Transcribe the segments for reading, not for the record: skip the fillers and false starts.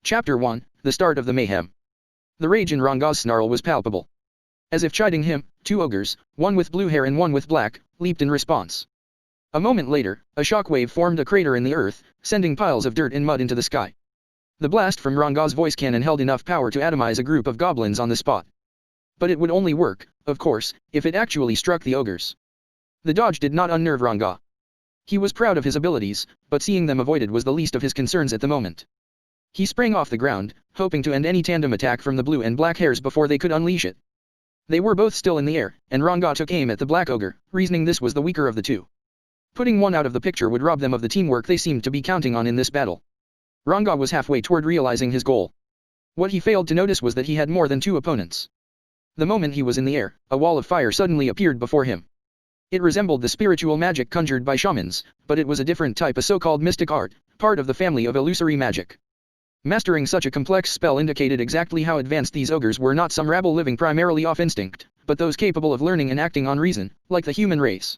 Chapter 1, The Start of the Mayhem. The rage in Ranga's snarl was palpable. As if chiding him, two ogres, one with blue hair and one with black, leaped in response. A moment later, a shockwave formed a crater in the earth, sending piles of dirt and mud into the sky. The blast from Ranga's voice cannon held enough power to atomize a group of goblins on the spot. But it would only work, of course, if it actually struck the ogres. The dodge did not unnerve Ranga. He was proud of his abilities, but seeing them avoided was the least of his concerns at the moment. He sprang off the ground, hoping to end any tandem attack from the blue and black hairs before they could unleash it. They were both still in the air, and Ranga took aim at the black ogre, reasoning this was the weaker of the two. Putting one out of the picture would rob them of the teamwork they seemed to be counting on in this battle. Ranga was halfway toward realizing his goal. What he failed to notice was that he had more than two opponents. The moment he was in the air, a wall of fire suddenly appeared before him. It resembled the spiritual magic conjured by shamans, but it was a different type of so-called mystic art, part of the family of illusory magic. Mastering such a complex spell indicated exactly how advanced these ogres were, not some rabble living primarily off instinct, but those capable of learning and acting on reason, like the human race.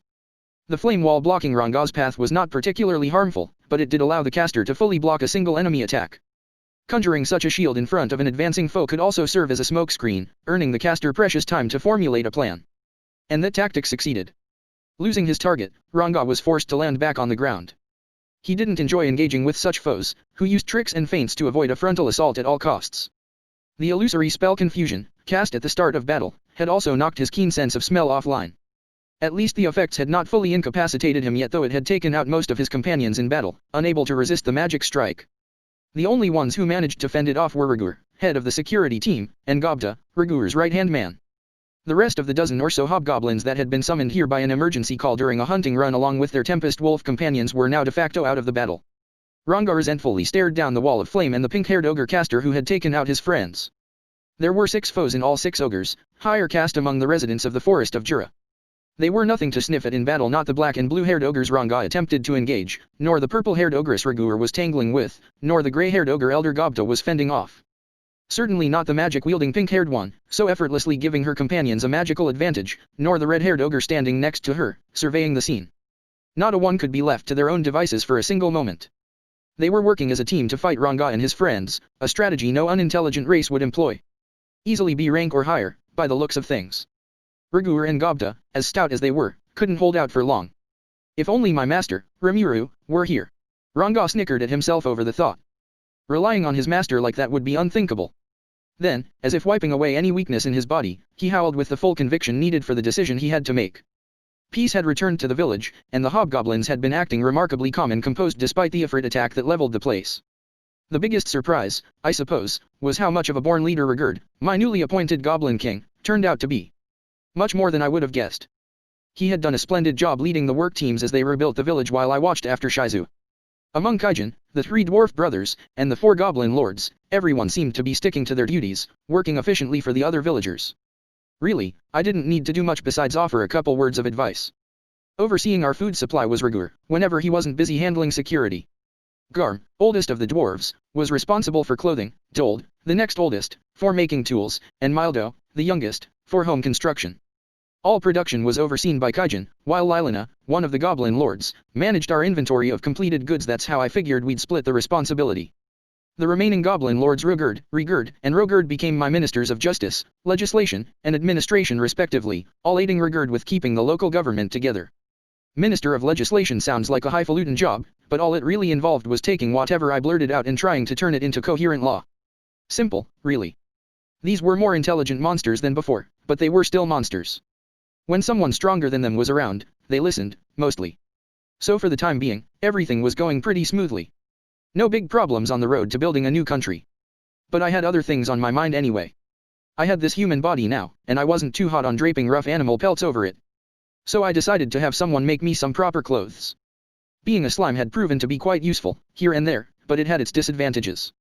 The flame wall blocking Ranga's path was not particularly harmful, but it did allow the caster to fully block a single enemy attack. Conjuring such a shield in front of an advancing foe could also serve as a smokescreen, earning the caster precious time to formulate a plan. And that tactic succeeded. Losing his target, Ranga was forced to land back on the ground. He didn't enjoy engaging with such foes, who used tricks and feints to avoid a frontal assault at all costs. The illusory spell Confusion, cast at the start of battle, had also knocked his keen sense of smell offline. At least the effects had not fully incapacitated him yet, though it had taken out most of his companions in battle, unable to resist the magic strike. The only ones who managed to fend it off were Rigur, head of the security team, and Gobda, Rigur's right-hand man. The rest of the dozen or so hobgoblins that had been summoned here by an emergency call during a hunting run along with their Tempest wolf companions were now de facto out of the battle. Ranga resentfully stared down the wall of flame and the pink-haired ogre caster who had taken out his friends. There were 6 foes in all, 6 ogres, higher caste among the residents of the forest of Jura. They were nothing to sniff at in battle, not the black and blue-haired ogres Ranga attempted to engage, nor the purple-haired ogress Rigur was tangling with, nor the grey-haired ogre Elder Gobda was fending off. Certainly not the magic-wielding pink-haired one, so effortlessly giving her companions a magical advantage, nor the red-haired ogre standing next to her, surveying the scene. Not a one could be left to their own devices for a single moment. They were working as a team to fight Ranga and his friends, a strategy no unintelligent race would employ. Easily B rank or higher, by the looks of things. Rigur and Gobda, as stout as they were, couldn't hold out for long. If only my master, Rimuru, were here. Ranga snickered at himself over the thought. Relying on his master like that would be unthinkable. Then, as if wiping away any weakness in his body, he howled with the full conviction needed for the decision he had to make. Peace had returned to the village, and the hobgoblins had been acting remarkably calm and composed despite the Ifrit attack that leveled the place. The biggest surprise, I suppose, was how much of a born leader Rigurd, my newly appointed Goblin King, turned out to be. Much more than I would have guessed. He had done a splendid job leading the work teams as they rebuilt the village while I watched after Shizu. Among Kaijin, the 3 dwarf brothers, and the 4 goblin lords, everyone seemed to be sticking to their duties, working efficiently for the other villagers. Really, I didn't need to do much besides offer a couple words of advice. Overseeing our food supply was Rigur, whenever he wasn't busy handling security. Garm, oldest of the dwarves, was responsible for clothing, Dold, the next oldest, for making tools, and Mildo, the youngest, for home construction. All production was overseen by Kaijin, while Lilina, one of the goblin lords, managed our inventory of completed goods. That's how I figured we'd split the responsibility. The remaining goblin lords Rigurd, and Rogurd became my ministers of justice, legislation, and administration respectively, all aiding Rigurd with keeping the local government together. Minister of legislation sounds like a highfalutin job, but all it really involved was taking whatever I blurted out and trying to turn it into coherent law. Simple, really. These were more intelligent monsters than before, but they were still monsters. When someone stronger than them was around, they listened, mostly. So for the time being, everything was going pretty smoothly. No big problems on the road to building a new country. But I had other things on my mind anyway. I had this human body now, and I wasn't too hot on draping rough animal pelts over it. So I decided to have someone make me some proper clothes. Being a slime had proven to be quite useful, here and there, but it had its disadvantages.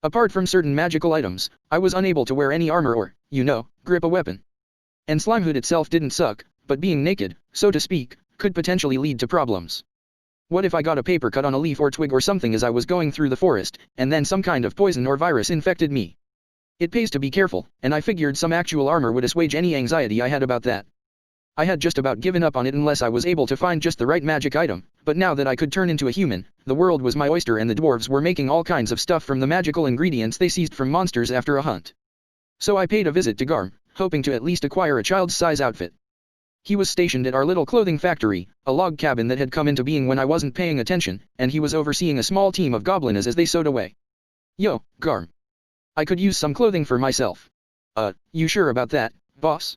Apart from certain magical items, I was unable to wear any armor or, grip a weapon. And Slimehood itself didn't suck, but being naked, so to speak, could potentially lead to problems. What if I got a paper cut on a leaf or twig or something as I was going through the forest, and then some kind of poison or virus infected me? It pays to be careful, and I figured some actual armor would assuage any anxiety I had about that. I had just about given up on it unless I was able to find just the right magic item, but now that I could turn into a human, the world was my oyster and the dwarves were making all kinds of stuff from the magical ingredients they seized from monsters after a hunt. So I paid a visit to Garm, hoping to at least acquire a child's-size outfit. He was stationed at our little clothing factory, a log cabin that had come into being when I wasn't paying attention, and he was overseeing a small team of goblinas as they sewed away. Yo, Garm. I could use some clothing for myself. You sure about that, boss?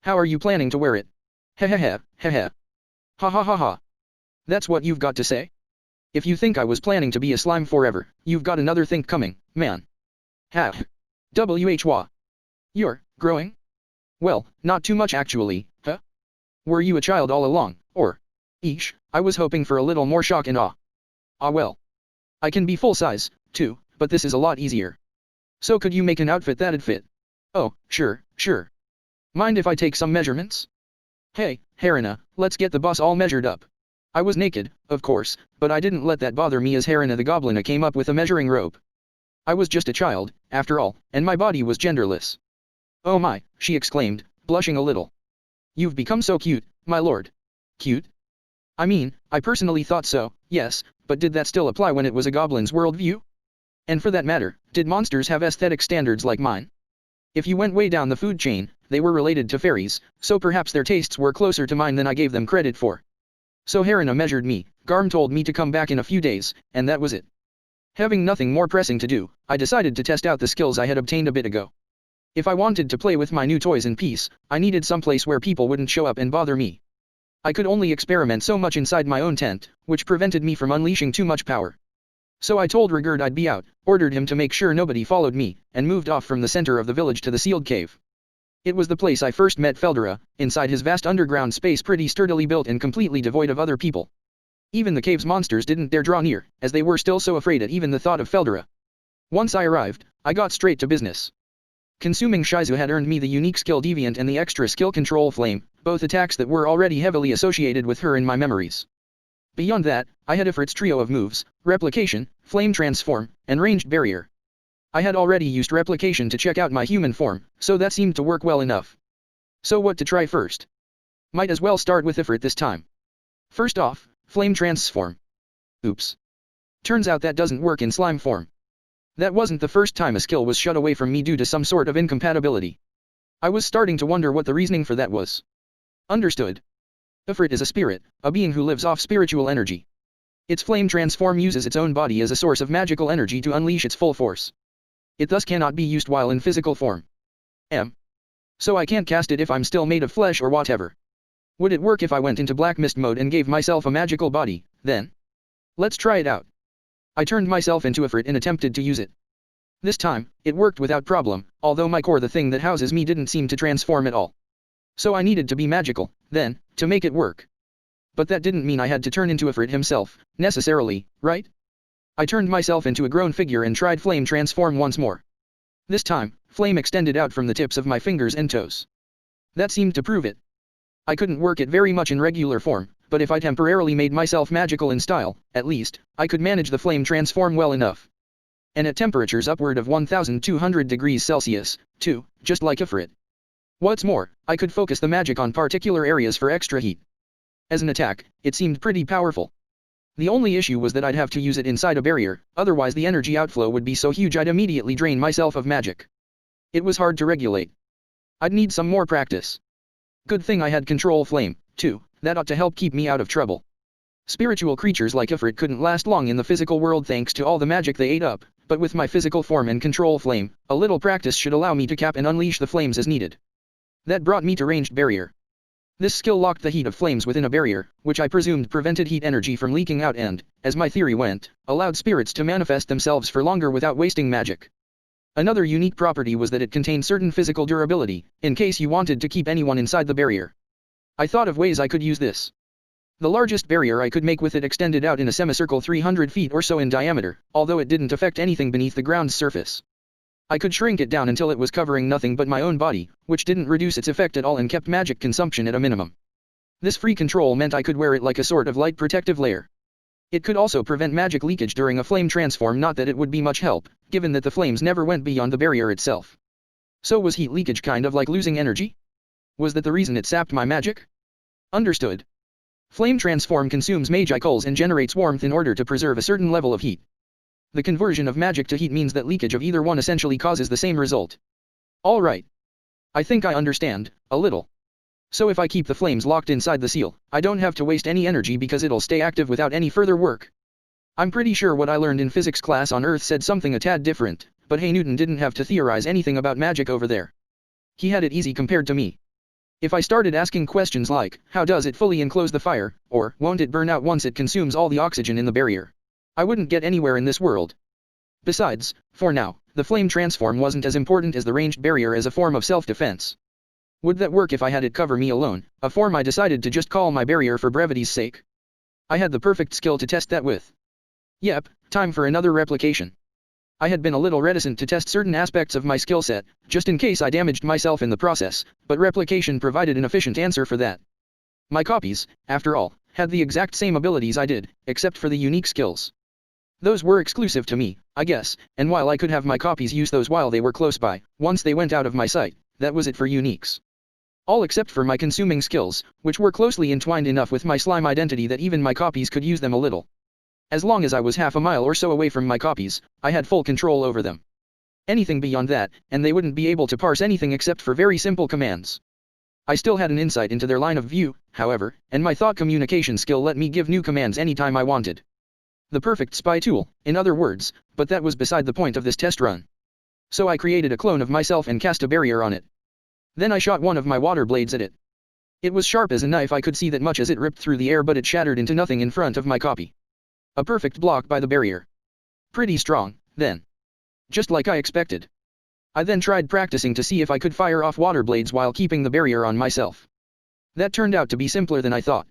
How are you planning to wear it? Hehehe, hehe. Ha ha ha ha. That's what you've got to say? If you think I was planning to be a slime forever, you've got another think coming, man. Ha. Whwa. You're growing? Well, not too much actually, huh? Were you a child all along, or? Eesh, I was hoping for a little more shock and awe. Ah well. I can be full size, too, but this is a lot easier. So could you make an outfit that'd fit? Oh, sure, sure. Mind if I take some measurements? Hey, Harena, let's get the boss all measured up. I was naked, of course, but I didn't let that bother me as Harena the Goblina came up with a measuring rope. I was just a child, after all, and my body was genderless. Oh my, she exclaimed, blushing a little. You've become so cute, my lord. Cute? I mean, I personally thought so, yes, but did that still apply when it was a goblin's worldview? And for that matter, did monsters have aesthetic standards like mine? If you went way down the food chain, they were related to fairies, so perhaps their tastes were closer to mine than I gave them credit for. So Harena measured me, Garm told me to come back in a few days, and that was it. Having nothing more pressing to do, I decided to test out the skills I had obtained a bit ago. If I wanted to play with my new toys in peace, I needed some place where people wouldn't show up and bother me. I could only experiment so much inside my own tent, which prevented me from unleashing too much power. So I told Rigurd I'd be out, ordered him to make sure nobody followed me, and moved off from the center of the village to the sealed cave. It was the place I first met Veldora, inside his vast underground space pretty sturdily built and completely devoid of other people. Even the cave's monsters didn't dare draw near, as they were still so afraid at even the thought of Veldora. Once I arrived, I got straight to business. Consuming Shizu had earned me the unique skill Deviant and the extra skill Control Flame, both attacks that were already heavily associated with her in my memories. Beyond that, I had Ifrit's trio of moves, Replication, Flame Transform, and Ranged Barrier. I had already used Replication to check out my human form, so that seemed to work well enough. So what to try first? Might as well start with Ifrit this time. First off, Flame Transform. Oops. Turns out that doesn't work in slime form. That wasn't the first time a skill was shut away from me due to some sort of incompatibility. I was starting to wonder what the reasoning for that was. Understood. Ifrit is a spirit, a being who lives off spiritual energy. Its flame transform uses its own body as a source of magical energy to unleash its full force. It thus cannot be used while in physical form. So I can't cast it if I'm still made of flesh or whatever. Would it work if I went into Black Mist mode and gave myself a magical body, then? Let's try it out. I turned myself into Ifrit and attempted to use it. This time, it worked without problem, although my core, the thing that houses me, didn't seem to transform at all. So I needed to be magical, then, to make it work. But that didn't mean I had to turn into Ifrit himself, necessarily, right? I turned myself into a grown figure and tried Flame Transform once more. This time, flame extended out from the tips of my fingers and toes. That seemed to prove it. I couldn't work it very much in regular form, but if I temporarily made myself magical in style, at least, I could manage the Flame Transform well enough. And at temperatures upward of 1200 degrees Celsius, too, just like Ifrit. What's more, I could focus the magic on particular areas for extra heat. As an attack, it seemed pretty powerful. The only issue was that I'd have to use it inside a barrier, otherwise the energy outflow would be so huge I'd immediately drain myself of magic. It was hard to regulate. I'd need some more practice. Good thing I had Control Flame, too, that ought to help keep me out of trouble. Spiritual creatures like Ifrit couldn't last long in the physical world thanks to all the magic they ate up, but with my physical form and Control Flame, a little practice should allow me to cap and unleash the flames as needed. That brought me to Ranged Barrier. This skill locked the heat of flames within a barrier, which I presumed prevented heat energy from leaking out and, as my theory went, allowed spirits to manifest themselves for longer without wasting magic. Another unique property was that it contained certain physical durability, in case you wanted to keep anyone inside the barrier. I thought of ways I could use this. The largest barrier I could make with it extended out in a semicircle 300 feet or so in diameter, although it didn't affect anything beneath the ground's surface. I could shrink it down until it was covering nothing but my own body, which didn't reduce its effect at all and kept magic consumption at a minimum. This free control meant I could wear it like a sort of light protective layer. It could also prevent magic leakage during a flame transform, not that it would be much help, given that the flames never went beyond the barrier itself. So was heat leakage kind of like losing energy? Was that the reason it sapped my magic? Understood. Flame transform consumes magi coals and generates warmth in order to preserve a certain level of heat. The conversion of magic to heat means that leakage of either one essentially causes the same result. Alright. I think I understand, a little. So if I keep the flames locked inside the seal, I don't have to waste any energy because it'll stay active without any further work. I'm pretty sure what I learned in physics class on Earth said something a tad different, but hey, Newton didn't have to theorize anything about magic over there. He had it easy compared to me. If I started asking questions like, how does it fully enclose the fire, or won't it burn out once it consumes all the oxygen in the barrier, I wouldn't get anywhere in this world. Besides, for now, the flame transform wasn't as important as the ranged barrier as a form of self-defense. Would that work if I had it cover me alone, a form I decided to just call my barrier for brevity's sake? I had the perfect skill to test that with. Yep, time for another replication. I had been a little reticent to test certain aspects of my skill set, just in case I damaged myself in the process, but replication provided an efficient answer for that. My copies, after all, had the exact same abilities I did, except for the unique skills. Those were exclusive to me, I guess, and while I could have my copies use those while they were close by, once they went out of my sight, that was it for uniques. All except for my consuming skills, which were closely entwined enough with my slime identity that even my copies could use them a little. As long as I was half a mile or so away from my copies, I had full control over them. Anything beyond that, and they wouldn't be able to parse anything except for very simple commands. I still had an insight into their line of view, however, and my thought communication skill let me give new commands anytime I wanted. The perfect spy tool, in other words, but that was beside the point of this test run. So I created a clone of myself and cast a barrier on it. Then I shot one of my water blades at it. It was sharp as a knife. I could see that much as it ripped through the air, but it shattered into nothing in front of my copy. A perfect block by the barrier. Pretty strong, then. Just like I expected. I then tried practicing to see if I could fire off water blades while keeping the barrier on myself. That turned out to be simpler than I thought.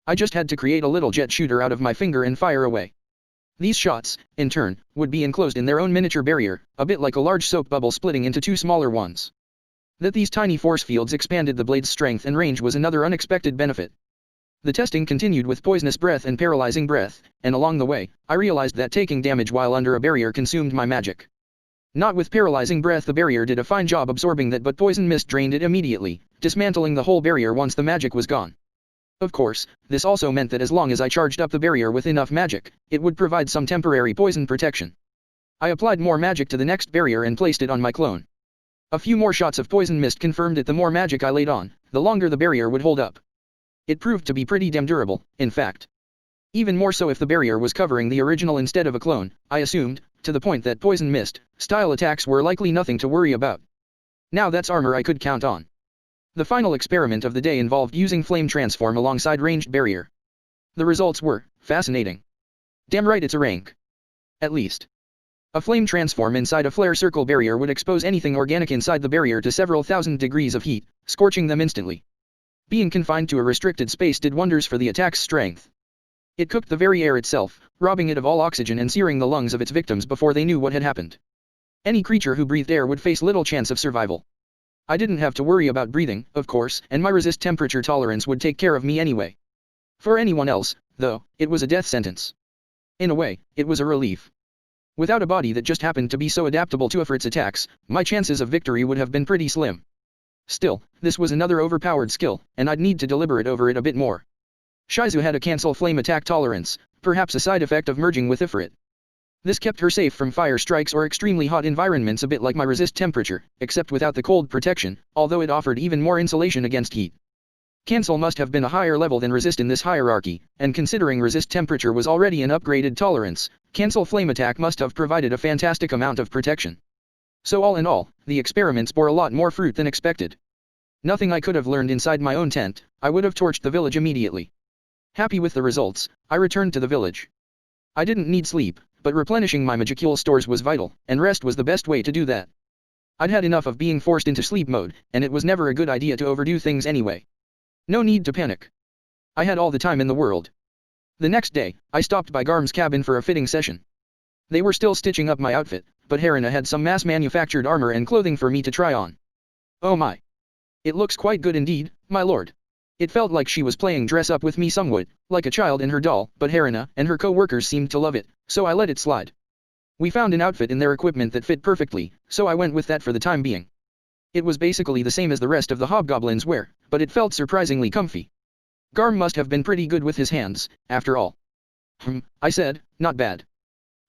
I just had to create a little jet shooter out of my finger and fire away. These shots, in turn, would be enclosed in their own miniature barrier, a bit like a large soap bubble splitting into two smaller ones. That these tiny force fields expanded the blade's strength and range was another unexpected benefit. The testing continued with poisonous breath and paralyzing breath, and along the way, I realized that taking damage while under a barrier consumed my magic. Not with paralyzing breath. The barrier did a fine job absorbing that, but poison mist drained it immediately, dismantling the whole barrier once the magic was gone. Of course, this also meant that as long as I charged up the barrier with enough magic, it would provide some temporary poison protection. I applied more magic to the next barrier and placed it on my clone. A few more shots of poison mist confirmed that the more magic I laid on, the longer the barrier would hold up. It proved to be pretty damn durable, in fact. Even more so if the barrier was covering the original instead of a clone, I assumed, to the point that poison mist style attacks were likely nothing to worry about. Now that's armor I could count on. The final experiment of the day involved using flame transform alongside ranged barrier. The results were fascinating. Damn right, it's a rank. At least. A flame transform inside a flare circle barrier would expose anything organic inside the barrier to several thousand degrees of heat, scorching them instantly. Being confined to a restricted space did wonders for the attack's strength. It cooked the very air itself, robbing it of all oxygen and searing the lungs of its victims before they knew what had happened. Any creature who breathed air would face little chance of survival. I didn't have to worry about breathing, of course, and my resist temperature tolerance would take care of me anyway. For anyone else, though, it was a death sentence. In a way, it was a relief. Without a body that just happened to be so adaptable to its attacks, my chances of victory would have been pretty slim. Still, this was another overpowered skill, and I'd need to deliberate over it a bit more. Shizu had a cancel flame attack tolerance, perhaps a side effect of merging with Ifrit. This kept her safe from fire strikes or extremely hot environments, a bit like my resist temperature, except without the cold protection, although it offered even more insulation against heat. Cancel must have been a higher level than resist in this hierarchy, and considering resist temperature was already an upgraded tolerance, cancel flame attack must have provided a fantastic amount of protection. So all in all, the experiments bore a lot more fruit than expected. Nothing I could have learned inside my own tent, I would have torched the village immediately. Happy with the results, I returned to the village. I didn't need sleep, but replenishing my magicule stores was vital, and rest was the best way to do that. I'd had enough of being forced into sleep mode, and it was never a good idea to overdo things anyway. No need to panic. I had all the time in the world. The next day, I stopped by Garm's cabin for a fitting session. They were still stitching up my outfit, but Harena had some mass-manufactured armor and clothing for me to try on. Oh my. It looks quite good indeed, my lord. It felt like she was playing dress-up with me somewhat, like a child and her doll, but Harena and her co-workers seemed to love it, so I let it slide. We found an outfit in their equipment that fit perfectly, so I went with that for the time being. It was basically the same as the rest of the hobgoblins wear, but it felt surprisingly comfy. Garm must have been pretty good with his hands, after all. I said, not bad.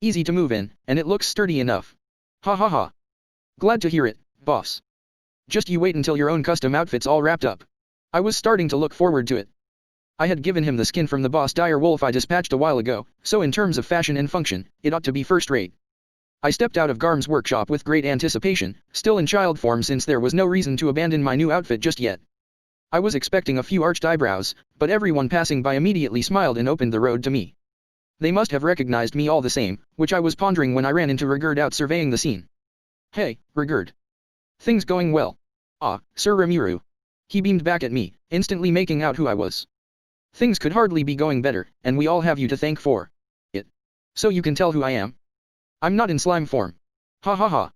Easy to move in, and it looks sturdy enough. Ha ha ha. Glad to hear it, boss. Just you wait until your own custom outfit's all wrapped up. I was starting to look forward to it. I had given him the skin from the boss dire wolf I dispatched a while ago, so in terms of fashion and function, it ought to be first-rate. I stepped out of Garm's workshop with great anticipation, still in child form since there was no reason to abandon my new outfit just yet. I was expecting a few arched eyebrows, but everyone passing by immediately smiled and opened the road to me. They must have recognized me all the same, which I was pondering when I ran into Rigurd out surveying the scene. Hey, Rigurd. Things going well? Ah, Sir Rimuru. He beamed back at me, instantly making out who I was. Things could hardly be going better, and we all have you to thank for it. So you can tell who I am? I'm not in slime form. Ha ha ha.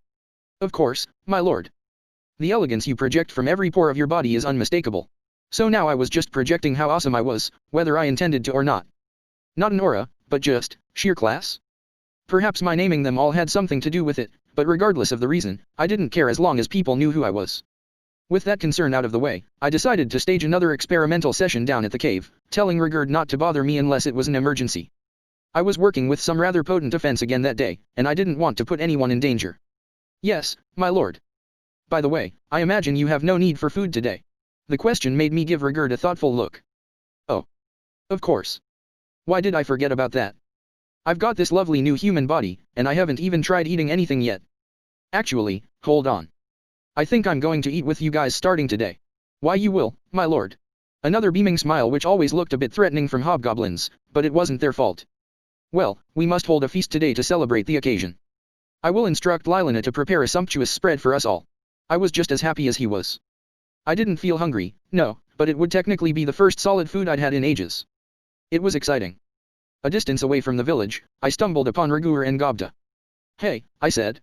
Of course, my lord. The elegance you project from every pore of your body is unmistakable. So now I was just projecting how awesome I was, whether I intended to or not. Not an aura, but just sheer class? Perhaps my naming them all had something to do with it, but regardless of the reason, I didn't care as long as people knew who I was. With that concern out of the way, I decided to stage another experimental session down at the cave, telling Rigurd not to bother me unless it was an emergency. I was working with some rather potent offense again that day, and I didn't want to put anyone in danger. Yes, my lord. By the way, I imagine you have no need for food today. The question made me give Rigurd a thoughtful look. Oh. Of course. Why did I forget about that? I've got this lovely new human body, and I haven't even tried eating anything yet. Actually, hold on. I think I'm going to eat with you guys starting today. Why you will, my lord. Another beaming smile which always looked a bit threatening from hobgoblins, but it wasn't their fault. Well, we must hold a feast today to celebrate the occasion. I will instruct Lilina to prepare a sumptuous spread for us all. I was just as happy as he was. I didn't feel hungry, no, but it would technically be the first solid food I'd had in ages. It was exciting. A distance away from the village, I stumbled upon Rigurd and Gobta. Hey, I said.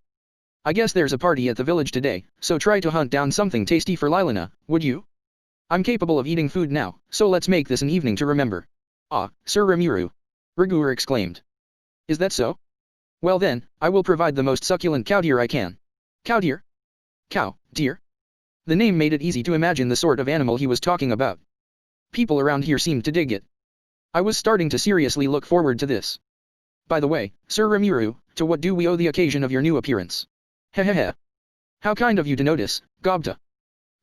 I guess there's a party at the village today, so try to hunt down something tasty for Lilina, would you? I'm capable of eating food now, so let's make this an evening to remember. Ah, Sir Remuru. Rigurd exclaimed. Is that so? Well then, I will provide the most succulent cow deer I can. Cow deer? Cow, deer? The name made it easy to imagine the sort of animal he was talking about. People around here seemed to dig it. I was starting to seriously look forward to this. By the way, Sir Remuru, to what do we owe the occasion of your new appearance? Hehehe. How kind of you to notice, Gobta.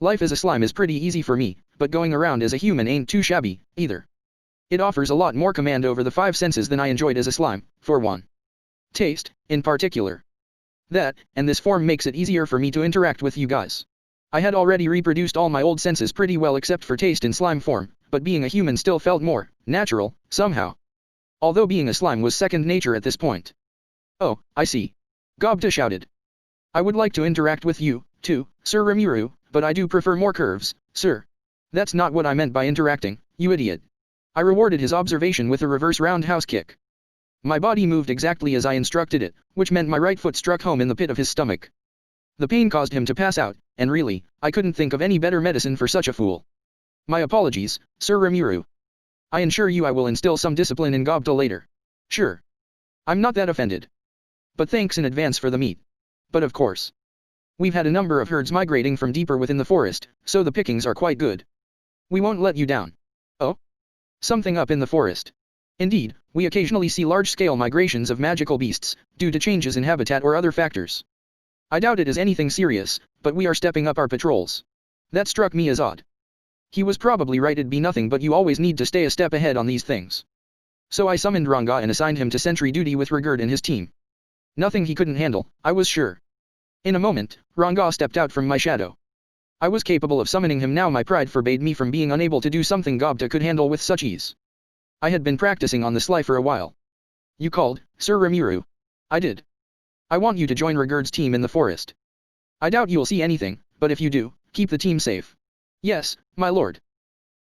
Life as a slime is pretty easy for me, but going around as a human ain't too shabby, either. It offers a lot more command over the five senses than I enjoyed as a slime, for one. Taste, in particular. That, and this form makes it easier for me to interact with you guys. I had already reproduced all my old senses pretty well except for taste in slime form, but being a human still felt more natural, somehow. Although being a slime was second nature at this point. Oh, I see. Gobta shouted. I would like to interact with you, too, Sir Rimuru, but I do prefer more curves, sir. That's not what I meant by interacting, you idiot. I rewarded his observation with a reverse roundhouse kick. My body moved exactly as I instructed it, which meant my right foot struck home in the pit of his stomach. The pain caused him to pass out, and really, I couldn't think of any better medicine for such a fool. My apologies, Sir Remuru. I assure you I will instill some discipline in Gobta later. Sure. I'm not that offended. But thanks in advance for the meat. But of course. We've had a number of herds migrating from deeper within the forest, so the pickings are quite good. We won't let you down. Oh? Something up in the forest. Indeed, we occasionally see large-scale migrations of magical beasts, due to changes in habitat or other factors. I doubt it is anything serious, but we are stepping up our patrols. That struck me as odd. He was probably right, it'd be nothing, but you always need to stay a step ahead on these things. So I summoned Ranga and assigned him to sentry duty with Rigurd and his team. Nothing he couldn't handle, I was sure. In a moment, Ranga stepped out from my shadow. I was capable of summoning him now. My pride forbade me from being unable to do something Gobta could handle with such ease. I had been practicing on the sly for a while. You called, Sir Rimuru. I did. I want you to join Rigurd's team in the forest. I doubt you'll see anything, but if you do, keep the team safe. Yes, my lord.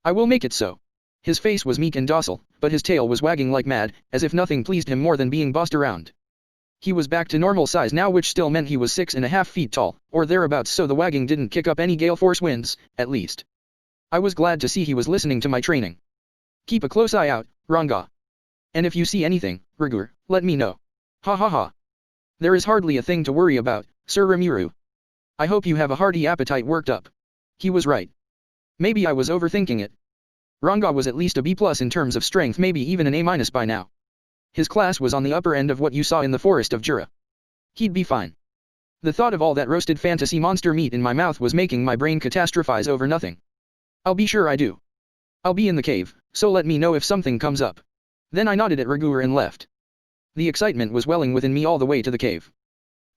I will make it so. His face was meek and docile, but his tail was wagging like mad, as if nothing pleased him more than being bossed around. He was back to normal size now, which still meant he was 6.5 feet tall, or thereabouts, so the wagging didn't kick up any gale force winds, at least. I was glad to see he was listening to my training. Keep a close eye out, Ranga. And if you see anything, Rigurd, let me know. Ha ha ha. There is hardly a thing to worry about, Sir Rimuru. I hope you have a hearty appetite worked up. He was right. Maybe I was overthinking it. Ranga was at least a B+ in terms of strength, maybe even an A- by now. His class was on the upper end of what you saw in the forest of Jura. He'd be fine. The thought of all that roasted fantasy monster meat in my mouth was making my brain catastrophize over nothing. I'll be sure I do. I'll be in the cave, so let me know if something comes up. Then I nodded at Raghuur and left. The excitement was welling within me all the way to the cave.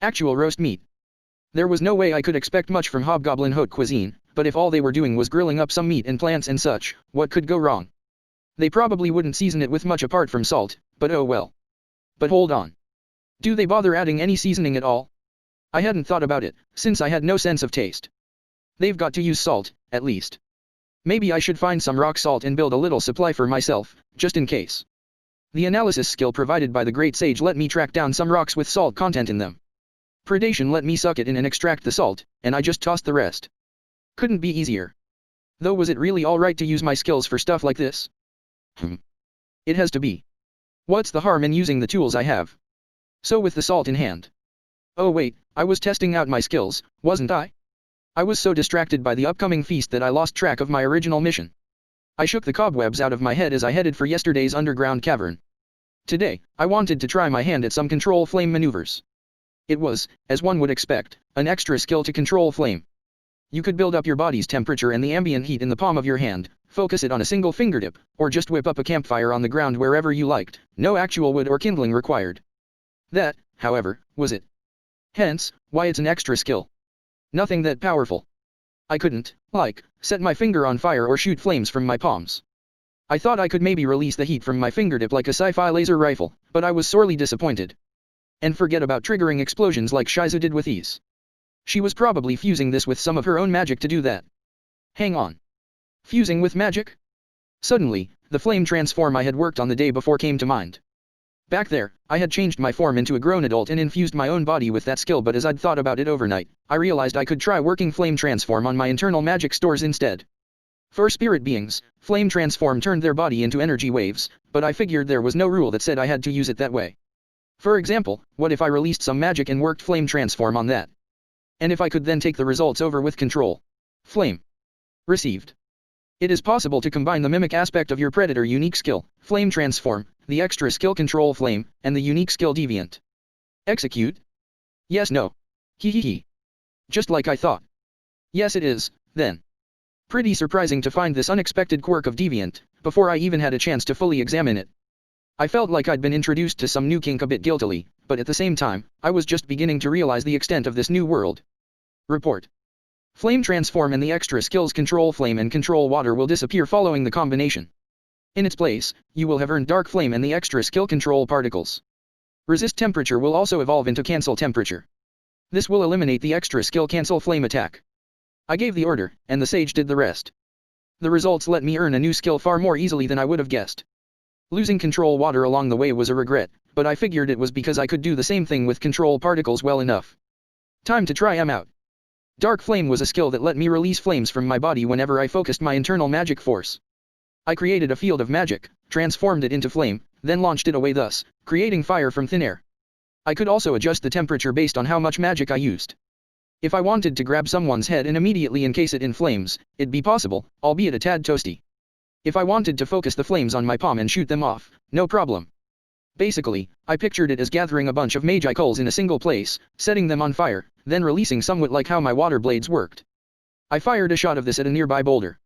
Actual roast meat. There was no way I could expect much from Hobgoblin haute cuisine, but if all they were doing was grilling up some meat and plants and such, what could go wrong? They probably wouldn't season it with much apart from salt, but oh well. But hold on. Do they bother adding any seasoning at all? I hadn't thought about it, since I had no sense of taste. They've got to use salt, at least. Maybe I should find some rock salt and build a little supply for myself, just in case. The analysis skill provided by the Great Sage let me track down some rocks with salt content in them. Predation let me suck it in and extract the salt, and I just tossed the rest. Couldn't be easier. Though was it really alright to use my skills for stuff like this? It has to be. What's the harm in using the tools I have? So with the salt in hand. Oh wait, I was testing out my skills, wasn't I? I was so distracted by the upcoming feast that I lost track of my original mission. I shook the cobwebs out of my head as I headed for yesterday's underground cavern. Today, I wanted to try my hand at some control flame maneuvers. It was, as one would expect, an extra skill to control flame. You could build up your body's temperature and the ambient heat in the palm of your hand, focus it on a single fingertip, or just whip up a campfire on the ground wherever you liked, no actual wood or kindling required. That, however, was it. Hence, why it's an extra skill. Nothing that powerful. I couldn't, set my finger on fire or shoot flames from my palms. I thought I could maybe release the heat from my fingertip like a sci-fi laser rifle, but I was sorely disappointed. And forget about triggering explosions like Shizu did with ease. She was probably fusing this with some of her own magic to do that. Hang on. Fusing with magic? Suddenly, the flame transform I had worked on the day before came to mind. Back there, I had changed my form into a grown adult and infused my own body with that skill, but as I'd thought about it overnight, I realized I could try working flame transform on my internal magic stores instead. For spirit beings, flame transform turned their body into energy waves, but I figured there was no rule that said I had to use it that way. For example, what if I released some magic and worked flame transform on that? And if I could then take the results over with control? Flame. Received. It is possible to combine the mimic aspect of your predator unique skill, flame transform, the extra skill control flame, and the unique skill deviant. Execute? Yes, no. Hehehe. Just like I thought. Yes it is, then. Pretty surprising to find this unexpected quirk of deviant, before I even had a chance to fully examine it. I felt like I'd been introduced to some new kink a bit guiltily, but at the same time, I was just beginning to realize the extent of this new world. Report. Flame transform and the extra skills control flame and control water will disappear following the combination. In its place, you will have earned dark flame and the extra skill control particles. Resist temperature will also evolve into cancel temperature. This will eliminate the extra skill cancel flame attack. I gave the order, and the sage did the rest. The results let me earn a new skill far more easily than I would have guessed. Losing control water along the way was a regret, but I figured it was because I could do the same thing with control particles well enough. Time to try 'em out. Dark flame was a skill that let me release flames from my body whenever I focused my internal magic force. I created a field of magic, transformed it into flame, then launched it away, thus creating fire from thin air. I could also adjust the temperature based on how much magic I used. If I wanted to grab someone's head and immediately encase it in flames, it'd be possible, albeit a tad toasty. If I wanted to focus the flames on my palm and shoot them off, no problem. Basically, I pictured it as gathering a bunch of magi coals in a single place, setting them on fire, then releasing somewhat like how my water blades worked. I fired a shot of this at a nearby boulder.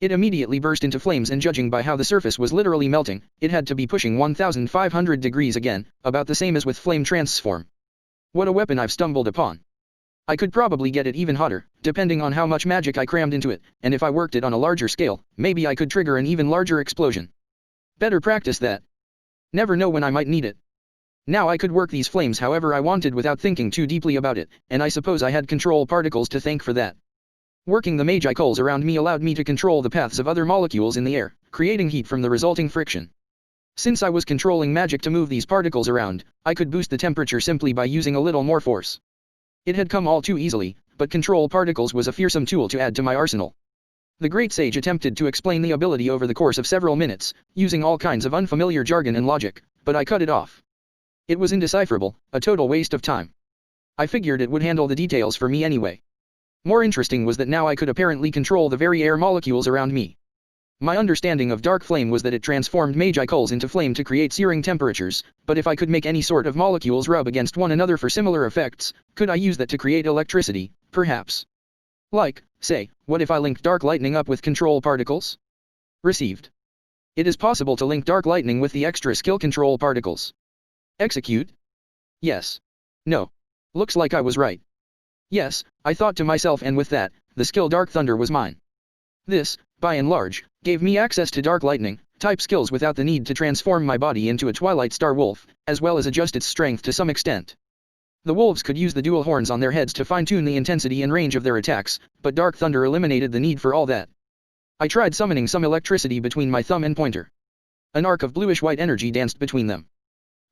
It immediately burst into flames, and judging by how the surface was literally melting, it had to be pushing 1500 degrees again, about the same as with flame transform. What a weapon I've stumbled upon. I could probably get it even hotter, depending on how much magic I crammed into it, and if I worked it on a larger scale, maybe I could trigger an even larger explosion. Better practice that. Never know when I might need it. Now I could work these flames however I wanted without thinking too deeply about it, and I suppose I had control particles to thank for that. Working the magi coals around me allowed me to control the paths of other molecules in the air, creating heat from the resulting friction. Since I was controlling magic to move these particles around, I could boost the temperature simply by using a little more force. It had come all too easily, but control particles was a fearsome tool to add to my arsenal. The great sage attempted to explain the ability over the course of several minutes, using all kinds of unfamiliar jargon and logic, but I cut it off. It was indecipherable, a total waste of time. I figured it would handle the details for me anyway. More interesting was that now I could apparently control the very air molecules around me. My understanding of dark flame was that it transformed magi coals into flame to create searing temperatures, but if I could make any sort of molecules rub against one another for similar effects, could I use that to create electricity, perhaps? Like, say, what if I linked dark lightning up with control particles? Received. It is possible to link dark lightning with the extra skill control particles. Execute? Yes. No. Looks like I was right. Yes, I thought to myself, and with that, the skill Dark Thunder was mine. This, by and large, gave me access to dark lightning type skills without the need to transform my body into a Twilight Star wolf, as well as adjust its strength to some extent. The wolves could use the dual horns on their heads to fine-tune the intensity and range of their attacks, but Dark Thunder eliminated the need for all that. I tried summoning some electricity between my thumb and pointer. An arc of bluish-white energy danced between them.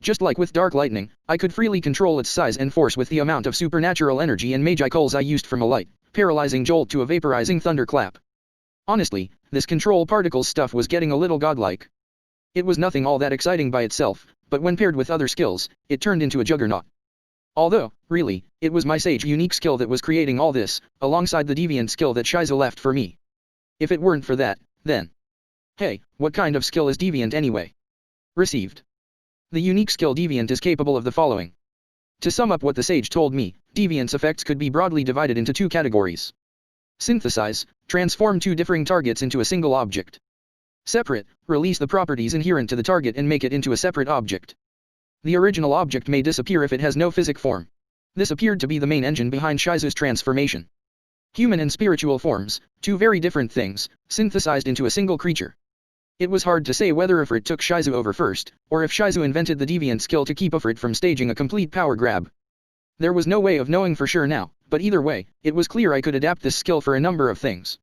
Just like with dark lightning, I could freely control its size and force with the amount of supernatural energy and magi coals I used from a light, paralyzing jolt to a vaporizing thunderclap. Honestly, this control particles stuff was getting a little godlike. It was nothing all that exciting by itself, but when paired with other skills, it turned into a juggernaut. Although, really, it was my sage unique skill that was creating all this, alongside the deviant skill that Shizu left for me. If it weren't for that, then... Hey, what kind of skill is deviant anyway? Received. The unique skill deviant is capable of the following. To sum up what the sage told me, deviant's effects could be broadly divided into two categories. Synthesize, transform two differing targets into a single object. Separate, release the properties inherent to the target and make it into a separate object. The original object may disappear if it has no physic form. This appeared to be the main engine behind Shizu's transformation. Human and spiritual forms, two very different things, synthesized into a single creature. It was hard to say whether Ifrit took Shizu over first, or if Shizu invented the deviant skill to keep Ifrit from staging a complete power grab. There was no way of knowing for sure now, but either way, it was clear I could adapt this skill for a number of things.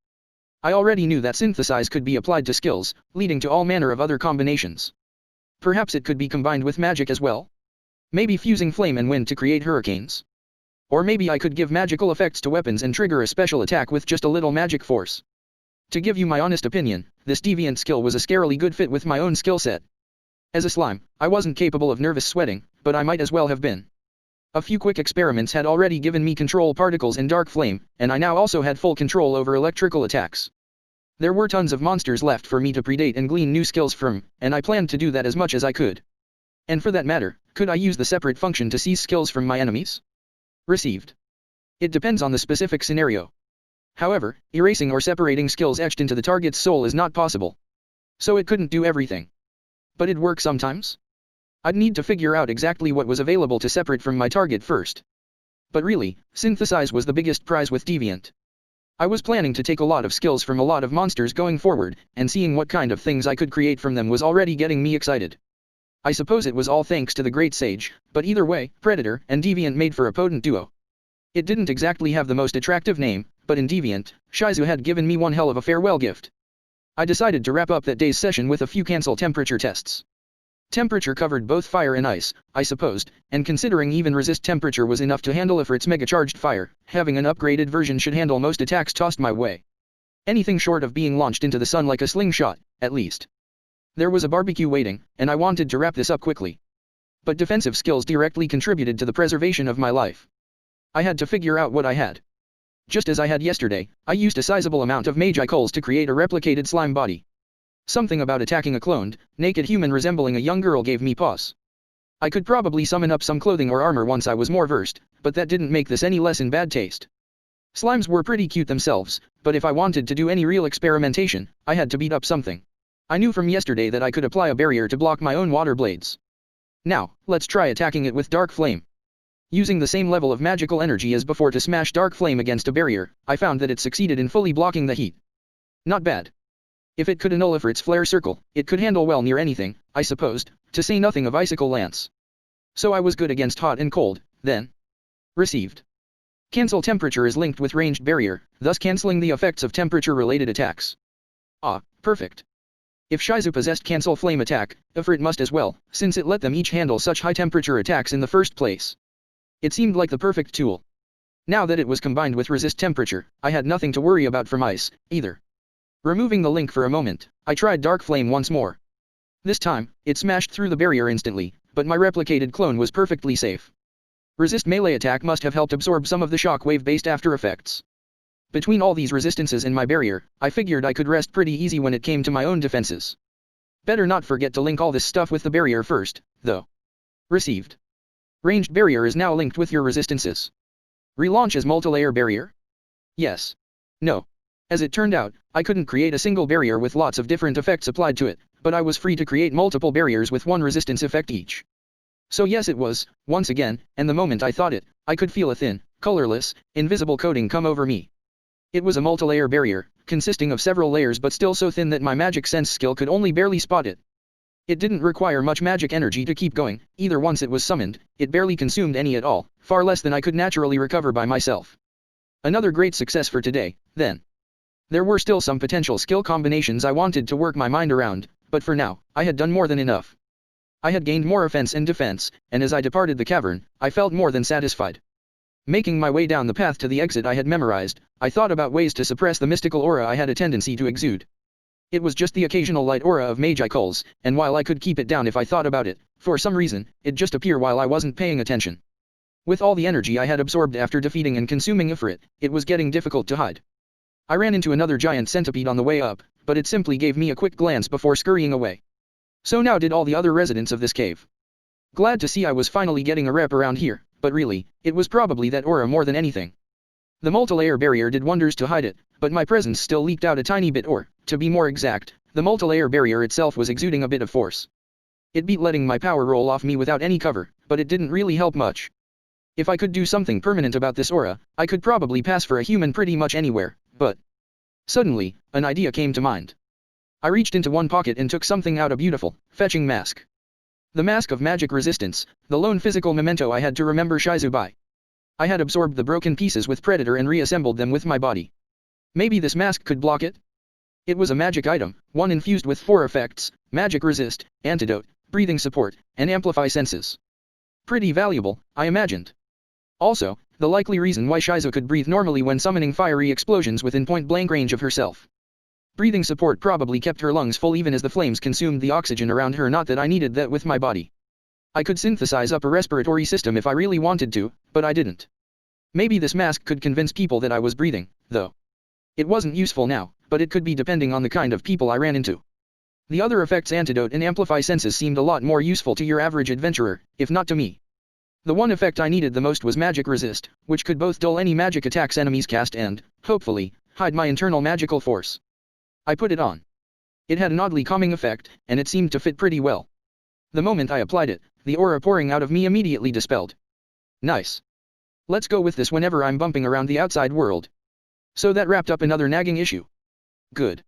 I already knew that synthesize could be applied to skills, leading to all manner of other combinations. Perhaps it could be combined with magic as well? Maybe fusing flame and wind to create hurricanes? Or maybe I could give magical effects to weapons and trigger a special attack with just a little magic force. To give you my honest opinion, this deviant skill was a scarily good fit with my own skill set. As a slime, I wasn't capable of nervous sweating, but I might as well have been. A few quick experiments had already given me control particles and dark flame, and I now also had full control over electrical attacks. There were tons of monsters left for me to predate and glean new skills from, and I planned to do that as much as I could. And for that matter, could I use the separate function to seize skills from my enemies? Received. It depends on the specific scenario. However, erasing or separating skills etched into the target's soul is not possible. So it couldn't do everything. But it'd work sometimes? I'd need to figure out exactly what was available to separate from my target first. But really, synthesize was the biggest prize with deviant. I was planning to take a lot of skills from a lot of monsters going forward, and seeing what kind of things I could create from them was already getting me excited. I suppose it was all thanks to the great sage, but either way, Predator and Deviant made for a potent duo. It didn't exactly have the most attractive name, but in Deviant, Shizu had given me one hell of a farewell gift. I decided to wrap up that day's session with a few cancel temperature tests. Temperature covered both fire and ice, I supposed, and considering even resist temperature was enough to handle Ifrit's mega-charged fire, having an upgraded version should handle most attacks tossed my way. Anything short of being launched into the sun like a slingshot, at least. There was a barbecue waiting, and I wanted to wrap this up quickly. But defensive skills directly contributed to the preservation of my life. I had to figure out what I had. Just as I had yesterday, I used a sizable amount of magi coals to create a replicated slime body. Something about attacking a cloned, naked human resembling a young girl gave me pause. I could probably summon up some clothing or armor once I was more versed, but that didn't make this any less in bad taste. Slimes were pretty cute themselves, but if I wanted to do any real experimentation, I had to beat up something. I knew from yesterday that I could apply a barrier to block my own water blades. Now, let's try attacking it with Dark Flame. Using the same level of magical energy as before to smash Dark Flame against a barrier, I found that it succeeded in fully blocking the heat. Not bad. If it could annul Ifrit's flare circle, it could handle well near anything, I supposed, to say nothing of Icicle Lance. So I was good against hot and cold, then. Received. Cancel temperature is linked with ranged barrier, thus cancelling the effects of temperature-related attacks. Ah, perfect. If Shizu possessed cancel flame attack, Ifrit must as well, since it let them each handle such high temperature attacks in the first place. It seemed like the perfect tool. Now that it was combined with resist temperature, I had nothing to worry about from ice, either. Removing the link for a moment, I tried Dark Flame once more. This time, it smashed through the barrier instantly, but my replicated clone was perfectly safe. Resist melee attack must have helped absorb some of the shockwave-based after effects. Between all these resistances and my barrier, I figured I could rest pretty easy when it came to my own defenses. Better not forget to link all this stuff with the barrier first, though. Received. Ranged barrier is now linked with your resistances. Relaunch as multilayer barrier? Yes. No. As it turned out, I couldn't create a single barrier with lots of different effects applied to it, but I was free to create multiple barriers with one resistance effect each. So yes, it was, once again, and the moment I thought it, I could feel a thin, colorless, invisible coating come over me. It was a multilayer barrier, consisting of several layers but still so thin that my magic sense skill could only barely spot it. It didn't require much magic energy to keep going, either once it was summoned, it barely consumed any at all, far less than I could naturally recover by myself. Another great success for today, then. There were still some potential skill combinations I wanted to work my mind around, but for now, I had done more than enough. I had gained more offense and defense, and as I departed the cavern, I felt more than satisfied. Making my way down the path to the exit I had memorized, I thought about ways to suppress the mystical aura I had a tendency to exude. It was just the occasional light aura of magi culls, and while I could keep it down if I thought about it, for some reason, it just appeared while I wasn't paying attention. With all the energy I had absorbed after defeating and consuming Ifrit, it was getting difficult to hide. I ran into another giant centipede on the way up, but it simply gave me a quick glance before scurrying away. So now did all the other residents of this cave. Glad to see I was finally getting a rep around here, but really, it was probably that aura more than anything. The multilayer barrier did wonders to hide it, but my presence still leaked out a tiny bit, or, to be more exact, the multilayer barrier itself was exuding a bit of force. It beat letting my power roll off me without any cover, but it didn't really help much. If I could do something permanent about this aura, I could probably pass for a human pretty much anywhere, but... Suddenly, an idea came to mind. I reached into one pocket and took something out, a beautiful, fetching mask. The mask of magic resistance, the lone physical memento I had to remember Shizu by. I had absorbed the broken pieces with Predator and reassembled them with my body. Maybe this mask could block it? It was a magic item, one infused with 4 effects: magic resist, antidote, breathing support, and amplify senses. Pretty valuable, I imagined. Also, the likely reason why Shizu could breathe normally when summoning fiery explosions within point-blank range of herself. Breathing support probably kept her lungs full even as the flames consumed the oxygen around her, not that I needed that with my body. I could synthesize up a respiratory system if I really wanted to, but I didn't. Maybe this mask could convince people that I was breathing, though. It wasn't useful now, but it could be depending on the kind of people I ran into. The other effects, antidote and amplify senses, seemed a lot more useful to your average adventurer, if not to me. The one effect I needed the most was magic resist, which could both dull any magic attacks enemies cast and, hopefully, hide my internal magical force. I put it on. It had an oddly calming effect, and it seemed to fit pretty well. The moment I applied it, the aura pouring out of me immediately dispelled. Nice. Let's go with this whenever I'm bumping around the outside world. So that wrapped up another nagging issue. Good.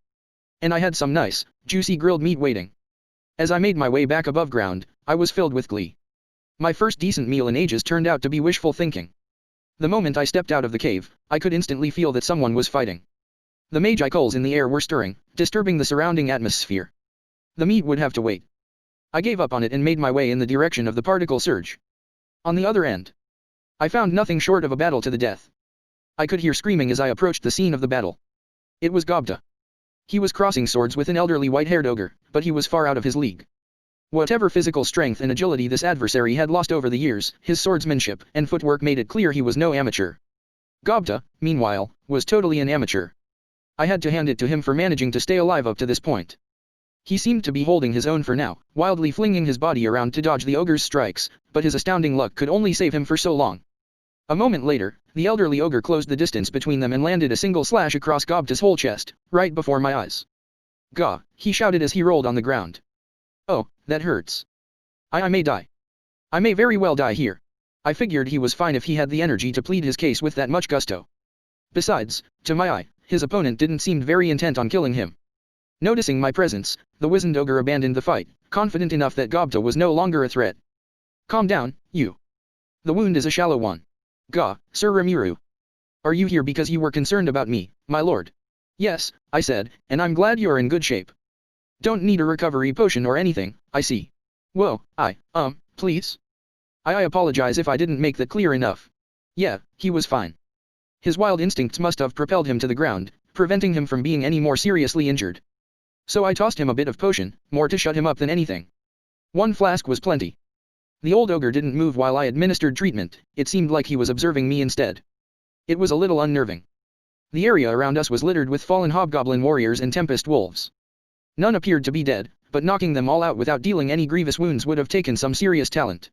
And I had some nice, juicy grilled meat waiting. As I made my way back above ground, I was filled with glee. My first decent meal in ages turned out to be wishful thinking. The moment I stepped out of the cave, I could instantly feel that someone was fighting. The magi culls in the air were stirring, disturbing the surrounding atmosphere. The meat would have to wait. I gave up on it and made my way in the direction of the particle surge. On the other end, I found nothing short of a battle to the death. I could hear screaming as I approached the scene of the battle. It was Datta. He was crossing swords with an elderly white-haired ogre, but he was far out of his league. Whatever physical strength and agility this adversary had lost over the years, his swordsmanship and footwork made it clear he was no amateur. Datta, meanwhile, was totally an amateur. I had to hand it to him for managing to stay alive up to this point. He seemed to be holding his own for now, wildly flinging his body around to dodge the ogre's strikes, but his astounding luck could only save him for so long. A moment later, the elderly ogre closed the distance between them and landed a single slash across Datta's whole chest, right before my eyes. "Gah!" he shouted as he rolled on the ground. "Oh, that hurts. I may die. I may very well die here." I figured he was fine if he had the energy to plead his case with that much gusto. Besides, to my eye, his opponent didn't seem very intent on killing him. Noticing my presence, the wizened ogre abandoned the fight, confident enough that Datta was no longer a threat. "Calm down, you. The wound is a shallow one. Gah, Sir Rimuru. Are you here because you were concerned about me, my lord?" "Yes," I said, "and I'm glad you're in good shape. Don't need a recovery potion or anything, I see." "Whoa, please? I apologize if I didn't make that clear enough." Yeah, he was fine. His wild instincts must have propelled him to the ground, preventing him from being any more seriously injured. So I tossed him a bit of potion, more to shut him up than anything. 1 flask was plenty. The old ogre didn't move while I administered treatment, it seemed like he was observing me instead. It was a little unnerving. The area around us was littered with fallen hobgoblin warriors and Tempest wolves. None appeared to be dead, but knocking them all out without dealing any grievous wounds would have taken some serious talent.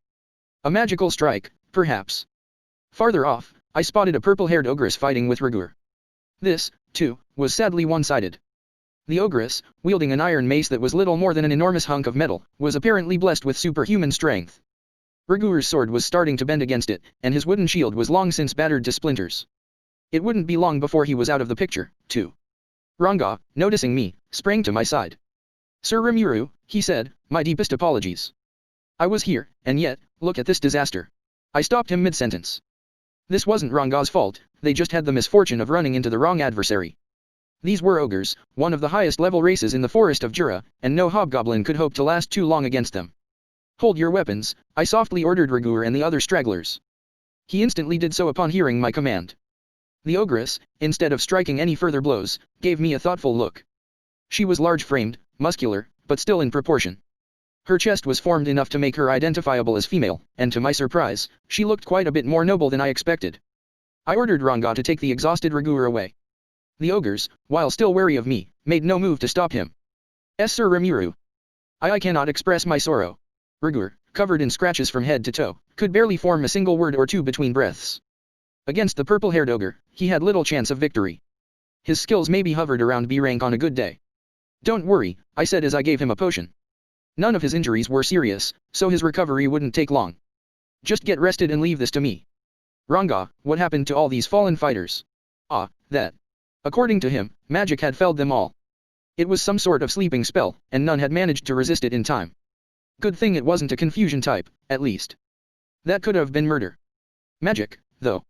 A magical strike, perhaps. Farther off, I spotted a purple-haired ogress fighting with Rimuru. This, too, was sadly one-sided. The ogress, wielding an iron mace that was little more than an enormous hunk of metal, was apparently blessed with superhuman strength. Rimuru's sword was starting to bend against it, and his wooden shield was long since battered to splinters. It wouldn't be long before he was out of the picture, too. Ranga, noticing me, sprang to my side. "Sir Rimuru," he said, "my deepest apologies. I was here, and yet, look at this disaster." I stopped him mid-sentence. This wasn't Ranga's fault, they just had the misfortune of running into the wrong adversary. These were ogres, one of the highest-level races in the forest of Jura, and no hobgoblin could hope to last too long against them. "Hold your weapons," I softly ordered Rimuru and the other stragglers. He instantly did so upon hearing my command. The ogress, instead of striking any further blows, gave me a thoughtful look. She was large-framed, muscular, but still in proportion. Her chest was formed enough to make her identifiable as female, and to my surprise, she looked quite a bit more noble than I expected. I ordered Ranga to take the exhausted Rimuru away. The ogres, while still wary of me, made no move to stop him. "Sir Rimuru. I cannot express my sorrow." Rimuru, covered in scratches from head to toe, could barely form a single word or two between breaths. Against the purple-haired ogre, he had little chance of victory. His skills maybe hovered around B rank on a good day. "Don't worry," I said as I gave him a potion. None of his injuries were serious, so his recovery wouldn't take long. "Just get rested and leave this to me." "Ranga, what happened to all these fallen fighters?" That. According to him, magic had felled them all. It was some sort of sleeping spell, and none had managed to resist it in time. Good thing it wasn't a confusion type, at least. That could have been murder. Magic, though.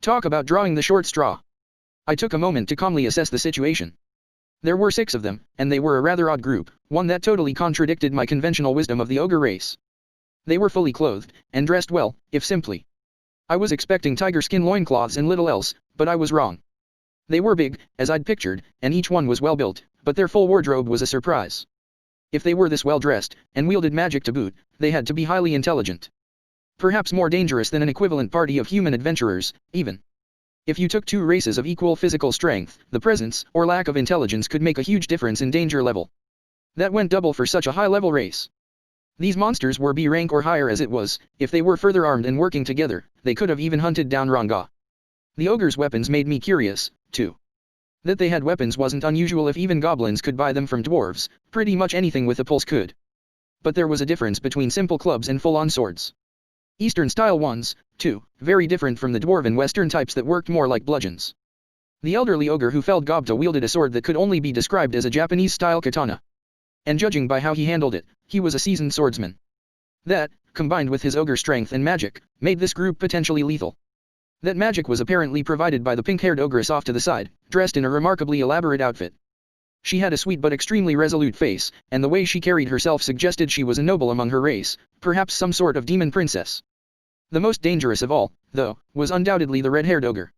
Talk about drawing the short straw. I took a moment to calmly assess the situation. There were 6 of them, and they were a rather odd group, one that totally contradicted my conventional wisdom of the ogre race. They were fully clothed, and dressed well, if simply. I was expecting tiger skin loincloths and little else, but I was wrong. They were big, as I'd pictured, and each one was well built, but their full wardrobe was a surprise. If they were this well dressed, and wielded magic to boot, they had to be highly intelligent. Perhaps more dangerous than an equivalent party of human adventurers, even. If you took 2 races of equal physical strength, the presence or lack of intelligence could make a huge difference in danger level. That went double for such a high-level race. These monsters were B rank or higher as it was. If they were further armed and working together, they could have even hunted down Ranga. The ogre's weapons made me curious, too. That they had weapons wasn't unusual if even goblins could buy them from dwarves, pretty much anything with a pulse could. But there was a difference between simple clubs and full-on swords. Eastern-style ones, too, very different from the dwarven Western types that worked more like bludgeons. The elderly ogre who felled Gobta wielded a sword that could only be described as a Japanese-style katana. And judging by how he handled it, he was a seasoned swordsman. That, combined with his ogre strength and magic, made this group potentially lethal. That magic was apparently provided by the pink-haired ogress off to the side, dressed in a remarkably elaborate outfit. She had a sweet but extremely resolute face, and the way she carried herself suggested she was a noble among her race, perhaps some sort of demon princess. The most dangerous of all, though, was undoubtedly the red-haired ogre.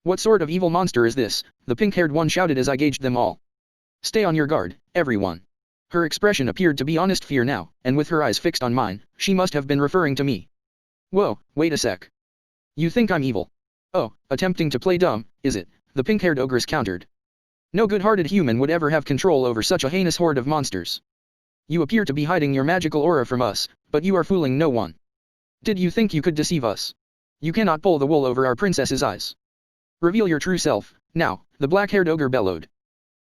"What sort of evil monster is this?" the pink-haired one shouted as I gauged them all. "Stay on your guard, everyone." Her expression appeared to be honest fear now, and with her eyes fixed on mine, she must have been referring to me. "Whoa, wait a sec. You think I'm evil?" "Oh, attempting to play dumb, is it?" the pink-haired ogress countered. "No good-hearted human would ever have control over such a heinous horde of monsters. You appear to be hiding your magical aura from us, but you are fooling no one. Did you think you could deceive us? You cannot pull the wool over our princess's eyes. Reveal your true self, now," the black-haired ogre bellowed.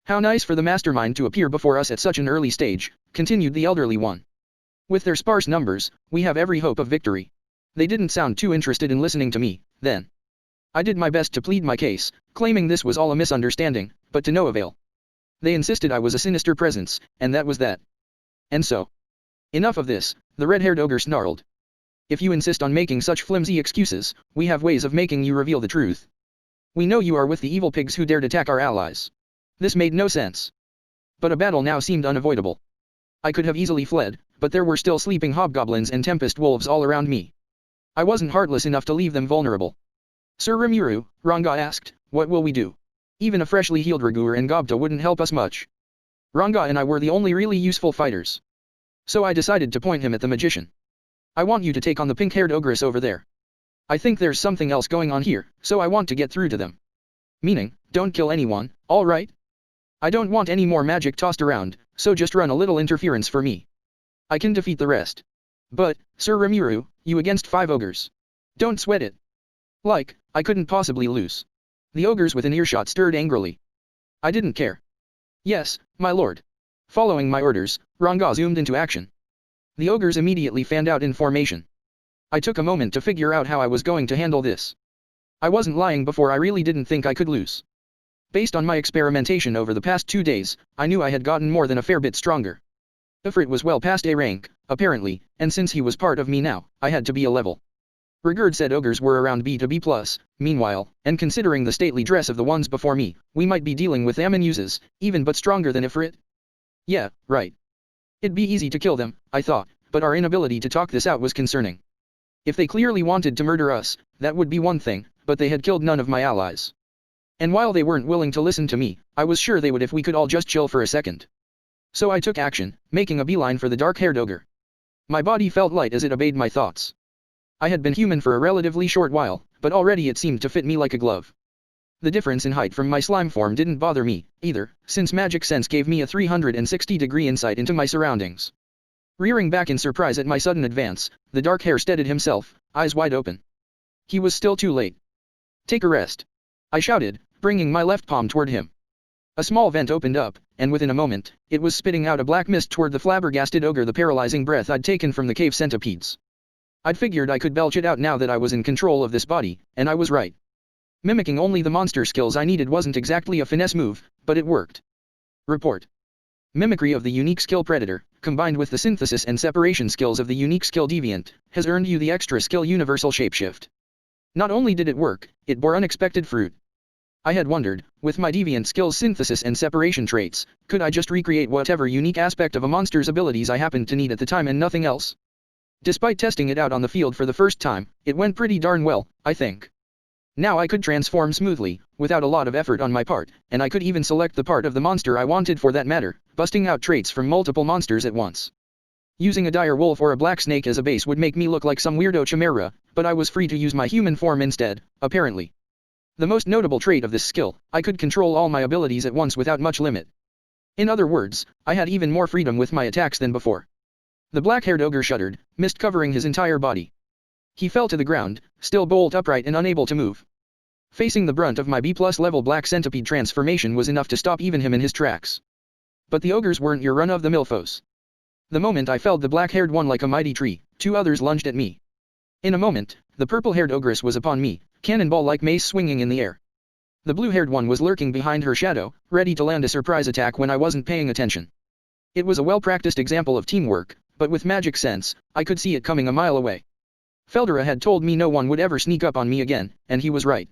"How nice for the mastermind to appear before us at such an early stage," continued the elderly one. "With their sparse numbers, we have every hope of victory." They didn't sound too interested in listening to me, then. I did my best to plead my case, claiming this was all a misunderstanding, but to no avail. They insisted I was a sinister presence, and that was that. And so. "Enough of this," the red-haired ogre snarled. "If you insist on making such flimsy excuses, we have ways of making you reveal the truth. We know you are with the evil pigs who dared attack our allies." This made no sense. But a battle now seemed unavoidable. I could have easily fled, but there were still sleeping hobgoblins and tempest wolves all around me. I wasn't heartless enough to leave them vulnerable. "Sir Rimuru," Ranga asked, "what will we do? Even a freshly healed Rimuru and Gobta wouldn't help us much. Ranga and I were the only really useful fighters. So I decided to point him at the magician. I want you to take on the pink-haired ogress over there. I think there's something else going on here, so I want to get through to them." Meaning, don't kill anyone, alright? I don't want any more magic tossed around, so just run a little interference for me. I can defeat the rest. But, Sir Rimuru, you against 5 ogres. Don't sweat it. Like, I couldn't possibly lose. The ogres within earshot stirred angrily. I didn't care. Yes, my lord. Following my orders, Ranga zoomed into action. The ogres immediately fanned out in formation. I took a moment to figure out how I was going to handle this. I wasn't lying before I really didn't think I could lose. Based on my experimentation over the past 2 days, I knew I had gotten more than a fair bit stronger. Ifrit was well past A rank, apparently, and since he was part of me now, I had to be a level. Rigurd said ogres were around B to B+, meanwhile, and considering the stately dress of the ones before me, we might be dealing with Aminuses, even but stronger than Ifrit. Yeah, right. It'd be easy to kill them, I thought, but our inability to talk this out was concerning. If they clearly wanted to murder us, that would be one thing, but they had killed none of my allies. And while they weren't willing to listen to me, I was sure they would if we could all just chill for a second. So I took action, making a beeline for the dark-haired ogre. My body felt light as it obeyed my thoughts. I had been human for a relatively short while, but already it seemed to fit me like a glove. The difference in height from my slime form didn't bother me, either, since magic sense gave me a 360-degree insight into my surroundings. Rearing back in surprise at my sudden advance, the dark hair steadied himself, eyes wide open. He was still too late. Take a rest. I shouted, bringing my left palm toward him. A small vent opened up, and within a moment, it was spitting out a black mist toward the flabbergasted ogre, the paralyzing breath I'd taken from the cave centipedes. I'd figured I could belch it out now that I was in control of this body, and I was right. Mimicking only the monster skills I needed wasn't exactly a finesse move, but it worked. Report. Mimicry of the unique skill Predator, combined with the synthesis and separation skills of the unique skill Deviant, has earned you the extra skill Universal Shapeshift. Not only did it work, it bore unexpected fruit. I had wondered, with my Deviant skills synthesis and separation traits, could I just recreate whatever unique aspect of a monster's abilities I happened to need at the time and nothing else? Despite testing it out on the field for the first time, it went pretty darn well, I think. Now I could transform smoothly, without a lot of effort on my part, and I could even select the part of the monster I wanted for that matter, busting out traits from multiple monsters at once. Using a dire wolf or a black snake as a base would make me look like some weirdo chimera, but I was free to use my human form instead, apparently. The most notable trait of this skill, I could control all my abilities at once without much limit. In other words, I had even more freedom with my attacks than before. The black-haired ogre shuddered, mist covering his entire body. He fell to the ground, still bolt upright and unable to move. Facing the brunt of my B+ level black centipede transformation was enough to stop even him in his tracks. But the ogres weren't your run-of-the-mill foes. The moment I felled the black-haired one like a mighty tree, 2 others lunged at me. In a moment, the purple-haired ogress was upon me, cannonball-like mace swinging in the air. The blue-haired one was lurking behind her shadow, ready to land a surprise attack when I wasn't paying attention. It was a well-practiced example of teamwork, but with magic sense, I could see it coming a mile away. Veldora had told me no one would ever sneak up on me again, and he was right.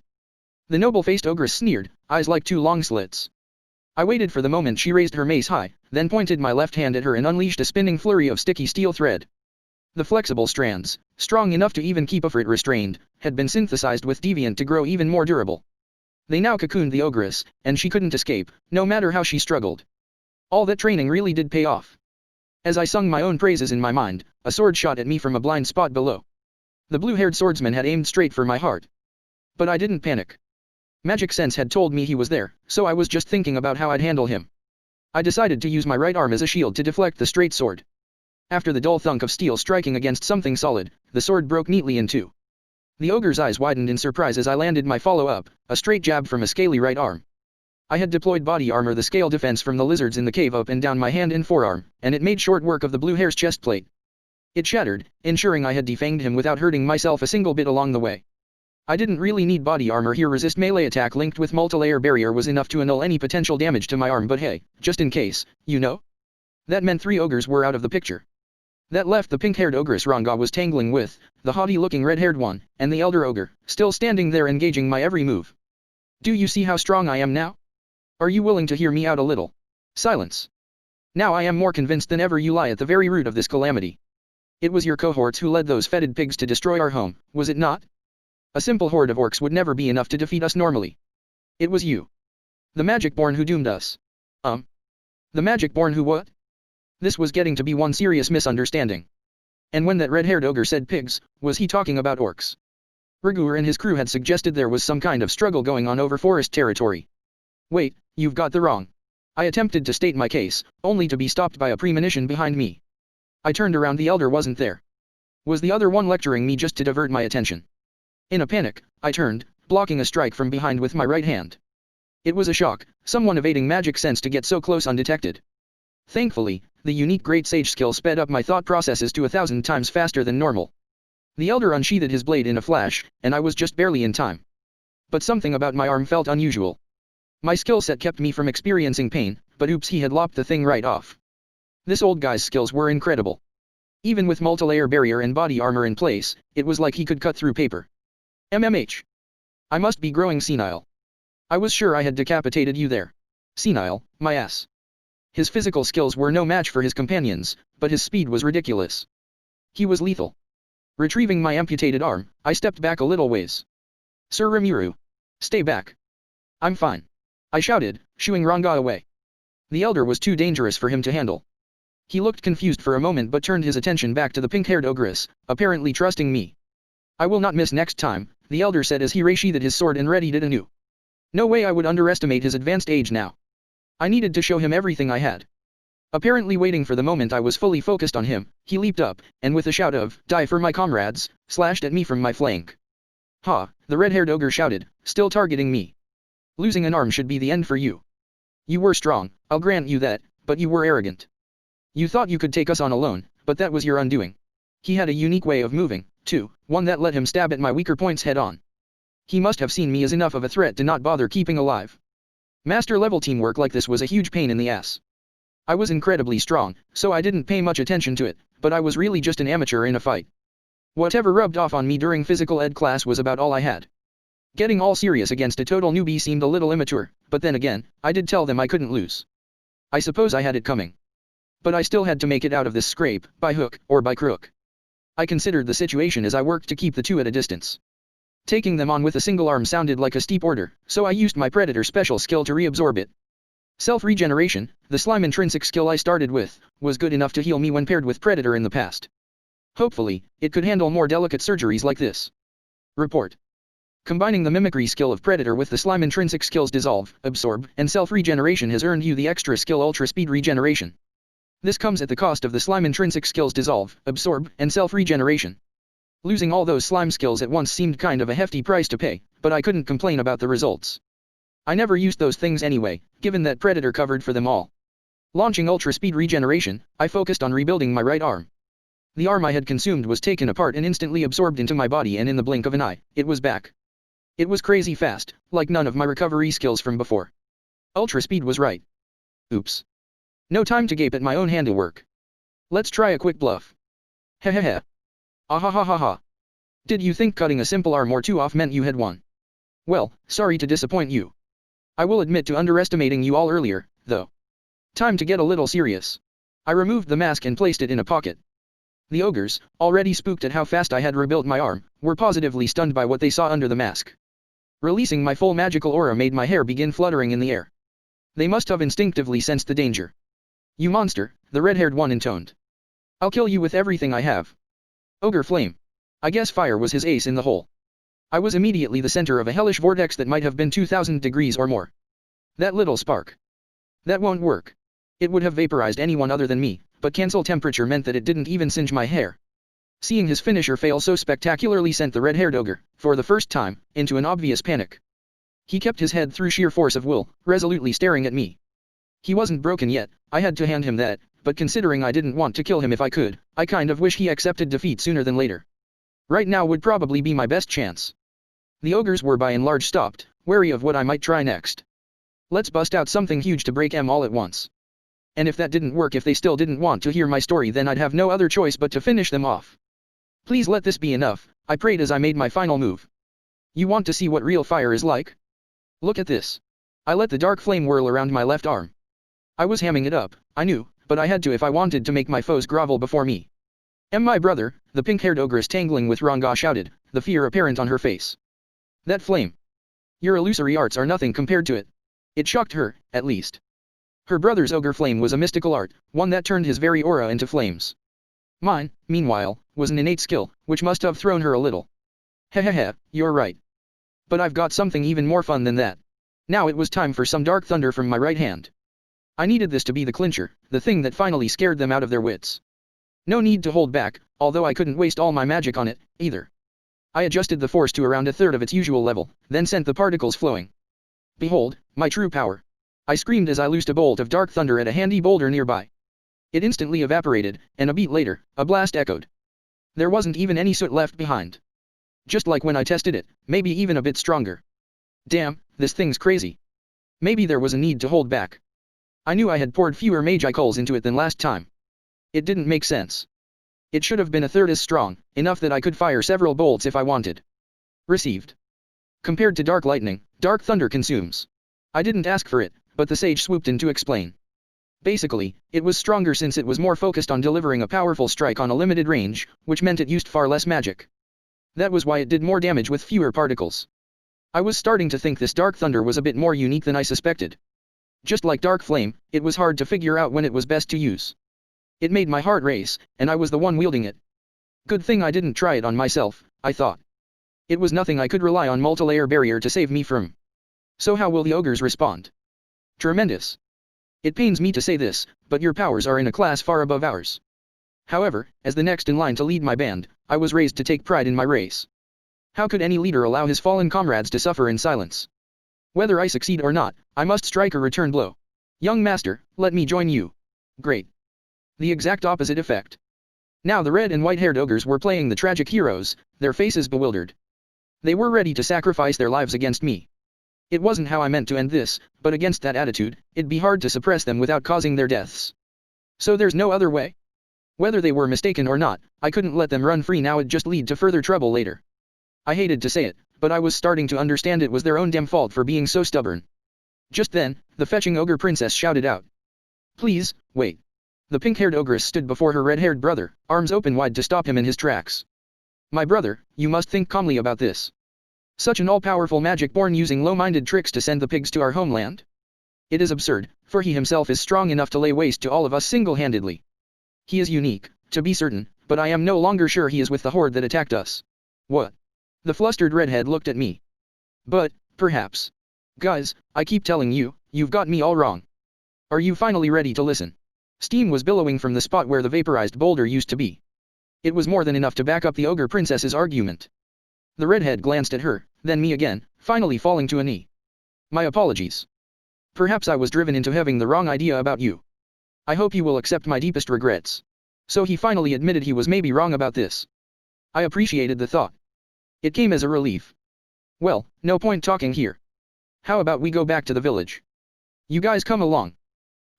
The noble-faced ogress sneered, eyes like 2 long slits. I waited for the moment she raised her mace high, then pointed my left hand at her and unleashed a spinning flurry of sticky steel thread. The flexible strands, strong enough to even keep Ifrit restrained, had been synthesized with Deviant to grow even more durable. They now cocooned the ogress, and she couldn't escape, no matter how she struggled. All that training really did pay off. As I sung my own praises in my mind, a sword shot at me from a blind spot below. The blue-haired swordsman had aimed straight for my heart. But I didn't panic. Magic sense had told me he was there, so I was just thinking about how I'd handle him. I decided to use my right arm as a shield to deflect the straight sword. After the dull thunk of steel striking against something solid, the sword broke neatly in 2. The ogre's eyes widened in surprise as I landed my follow-up, a straight jab from a scaly right arm. I had deployed body armor, the scale defense from the lizards in the cave, up and down my hand and forearm, and it made short work of the blue hair's chest plate. It shattered, ensuring I had defanged him without hurting myself a single bit along the way. I didn't really need body armor here. Resist melee attack linked with multi-layer barrier was enough to annul any potential damage to my arm, but hey, just in case, you know? That meant 3 ogres were out of the picture. That left the pink-haired ogress Ranga was tangling with, the haughty-looking red-haired one, and the elder ogre, still standing there engaging my every move. Do you see how strong I am now? Are you willing to hear me out a little? Silence. Now I am more convinced than ever you lie at the very root of this calamity. It was your cohorts who led those fetid pigs to destroy our home, was it not? A simple horde of orcs would never be enough to defeat us normally. It was you. The magic-born who doomed us. The magic-born who what? This was getting to be one serious misunderstanding. And when that red-haired ogre said pigs, was he talking about orcs? Rimuru and his crew had suggested there was some kind of struggle going on over forest territory. Wait, you've got the wrong. I attempted to state my case, only to be stopped by a premonition behind me. I turned around, the elder wasn't there. Was the other one lecturing me just to divert my attention? In a panic, I turned, blocking a strike from behind with my right hand. It was a shock, someone evading magic sense to get so close undetected. Thankfully, the unique Great Sage skill sped up my thought processes to 1,000 times faster than normal. The elder unsheathed his blade in a flash, and I was just barely in time. But something about my arm felt unusual. My skill set kept me from experiencing pain, but oops, he had lopped the thing right off. This old guy's skills were incredible. Even with multi-layer barrier and body armor in place, it was like he could cut through paper. MMH. I must be growing senile. I was sure I had decapitated you there. Senile, my ass. His physical skills were no match for his companions, but his speed was ridiculous. He was lethal. Retrieving my amputated arm, I stepped back a little ways. Sir Rimuru. Stay back. I'm fine. I shouted, shooing Ranga away. The elder was too dangerous for him to handle. He looked confused for a moment but turned his attention back to the pink-haired ogress, apparently trusting me. I will not miss next time, the elder said as he resheathed his sword and readied it anew. No way I would underestimate his advanced age now. I needed to show him everything I had. Apparently waiting for the moment I was fully focused on him, he leaped up, and with a shout of, "Die for my comrades," slashed at me from my flank. Ha, the red-haired ogre shouted, still targeting me. Losing an arm should be the end for you. You were strong, I'll grant you that, but you were arrogant. You thought you could take us on alone, but that was your undoing. He had a unique way of moving, too, one that let him stab at my weaker points head-on. He must have seen me as enough of a threat to not bother keeping alive. Master-level teamwork like this was a huge pain in the ass. I was incredibly strong, so I didn't pay much attention to it, but I was really just an amateur in a fight. Whatever rubbed off on me during physical ed class was about all I had. Getting all serious against a total newbie seemed a little immature, but then again, I did tell them I couldn't lose. I suppose I had it coming. But I still had to make it out of this scrape, by hook, or by crook. I considered the situation as I worked to keep the two at a distance. Taking them on with a single arm sounded like a steep order, so I used my Predator special skill to reabsorb it. Self-regeneration, the slime intrinsic skill I started with, was good enough to heal me when paired with Predator in the past. Hopefully, it could handle more delicate surgeries like this. Report. Combining the mimicry skill of Predator with the slime intrinsic skills Dissolve, Absorb, and Self-regeneration has earned you the extra skill Ultra Speed Regeneration. This comes at the cost of the slime intrinsic skills Dissolve, Absorb, and Self-regeneration. Losing all those slime skills at once seemed kind of a hefty price to pay, but I couldn't complain about the results. I never used those things anyway, given that Predator covered for them all. Launching Ultra Speed Regeneration, I focused on rebuilding my right arm. The arm I had consumed was taken apart and instantly absorbed into my body, and in the blink of an eye, it was back. It was crazy fast, like none of my recovery skills from before. Ultra Speed was right. Oops. No time to gape at my own handiwork. Let's try a quick bluff. Hehehe. Ahahaha. Did you think cutting a simple arm or two off meant you had won? Well, sorry to disappoint you. I will admit to underestimating you all earlier, though. Time to get a little serious. I removed the mask and placed it in a pocket. The ogres, already spooked at how fast I had rebuilt my arm, were positively stunned by what they saw under the mask. Releasing my full magical aura made my hair begin fluttering in the air. They must have instinctively sensed the danger. You monster, the red-haired one intoned. I'll kill you with everything I have. Ogre Flame. I guess fire was his ace in the hole. I was immediately the center of a hellish vortex that might have been 2,000 degrees or more. That little spark. That won't work. It would have vaporized anyone other than me, but cancel temperature meant that it didn't even singe my hair. Seeing his finisher fail so spectacularly sent the red-haired ogre, for the first time, into an obvious panic. He kept his head through sheer force of will, resolutely staring at me. He wasn't broken yet, I had to hand him that, but considering I didn't want to kill him if I could, I kind of wish he accepted defeat sooner than later. Right now would probably be my best chance. The ogres were by and large stopped, wary of what I might try next. Let's bust out something huge to break 'em all at once. And if that didn't work, if they still didn't want to hear my story, then I'd have no other choice but to finish them off. Please let this be enough, I prayed as I made my final move. You want to see what real fire is like? Look at this. I let the dark flame whirl around my left arm. I was hamming it up, I knew, but I had to if I wanted to make my foes grovel before me. My brother, the pink-haired ogress tangling with Ranga shouted, the fear apparent on her face. That flame. Your illusory arts are nothing compared to it. It shocked her, at least. Her brother's ogre flame was a mystical art, one that turned his very aura into flames. Mine, meanwhile, was an innate skill, which must have thrown her a little. Hehehe, you're right. But I've got something even more fun than that. Now it was time for some dark thunder from my right hand. I needed this to be the clincher, the thing that finally scared them out of their wits. No need to hold back, although I couldn't waste all my magic on it, either. I adjusted the force to around a third of its usual level, then sent the particles flowing. Behold, my true power. I screamed as I loosed a bolt of dark thunder at a handy boulder nearby. It instantly evaporated, and a beat later, a blast echoed. There wasn't even any soot left behind. Just like when I tested it, maybe even a bit stronger. Damn, this thing's crazy. Maybe there was a need to hold back. I knew I had poured fewer magicals into it than last time. It didn't make sense. It should have been a third as strong, enough that I could fire several bolts if I wanted. Received. Compared to dark lightning, dark thunder consumes. I didn't ask for it, but the sage swooped in to explain. Basically, it was stronger since it was more focused on delivering a powerful strike on a limited range, which meant it used far less magic. That was why it did more damage with fewer particles. I was starting to think this dark thunder was a bit more unique than I suspected. Just like dark flame, it was hard to figure out when it was best to use. It made my heart race, and I was the one wielding it. Good thing I didn't try it on myself, I thought. It was nothing I could rely on multi-layer barrier to save me from. So how will the ogres respond? Tremendous. It pains me to say this, but your powers are in a class far above ours. However, as the next in line to lead my band, I was raised to take pride in my race. How could any leader allow his fallen comrades to suffer in silence? Whether I succeed or not, I must strike a return blow. Young master, let me join you. Great. The exact opposite effect. Now the red and white-haired ogres were playing the tragic heroes, their faces bewildered. They were ready to sacrifice their lives against me. It wasn't how I meant to end this, but against that attitude, it'd be hard to suppress them without causing their deaths. So there's no other way? Whether they were mistaken or not, I couldn't let them run free now, it'd just lead to further trouble later. I hated to say it, but I was starting to understand it was their own damn fault for being so stubborn. Just then, the fetching ogre princess shouted out. Please, wait. The pink-haired ogress stood before her red-haired brother, arms open wide to stop him in his tracks. My brother, you must think calmly about this. Such an all-powerful magic born using low-minded tricks to send the pigs to our homeland? It is absurd, for he himself is strong enough to lay waste to all of us single-handedly. He is unique, to be certain, but I am no longer sure he is with the horde that attacked us. What? The flustered redhead looked at me. But, perhaps. Guys, I keep telling you, you've got me all wrong. Are you finally ready to listen? Steam was billowing from the spot where the vaporized boulder used to be. It was more than enough to back up the ogre princess's argument. The redhead glanced at her, then me again, finally falling to a knee. My apologies. Perhaps I was driven into having the wrong idea about you. I hope you will accept my deepest regrets. So he finally admitted he was maybe wrong about this. I appreciated the thought. It came as a relief. Well, no point talking here. How about we go back to the village? You guys come along.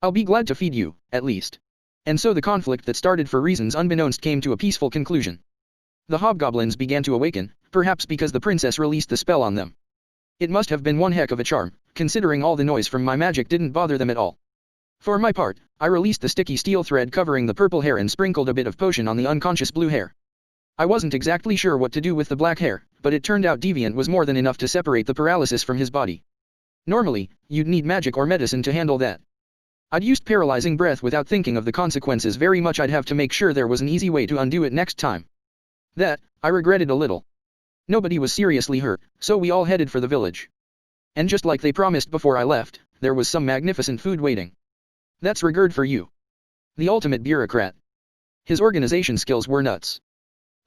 I'll be glad to feed you, at least. And so the conflict that started for reasons unbeknownst came to a peaceful conclusion. The hobgoblins began to awaken, perhaps because the princess released the spell on them. It must have been one heck of a charm, considering all the noise from my magic didn't bother them at all. For my part, I released the sticky steel thread covering the purple hair and sprinkled a bit of potion on the unconscious blue hair. I wasn't exactly sure what to do with the black hair, but it turned out Deviant was more than enough to separate the paralysis from his body. Normally, you'd need magic or medicine to handle that. I'd used paralyzing breath without thinking of the consequences very much. I'd have to make sure there was an easy way to undo it next time. That, I regretted a little. Nobody was seriously hurt, so we all headed for the village. And just like they promised before I left, there was some magnificent food waiting. That's Rigurd for you. The ultimate bureaucrat. His organization skills were nuts.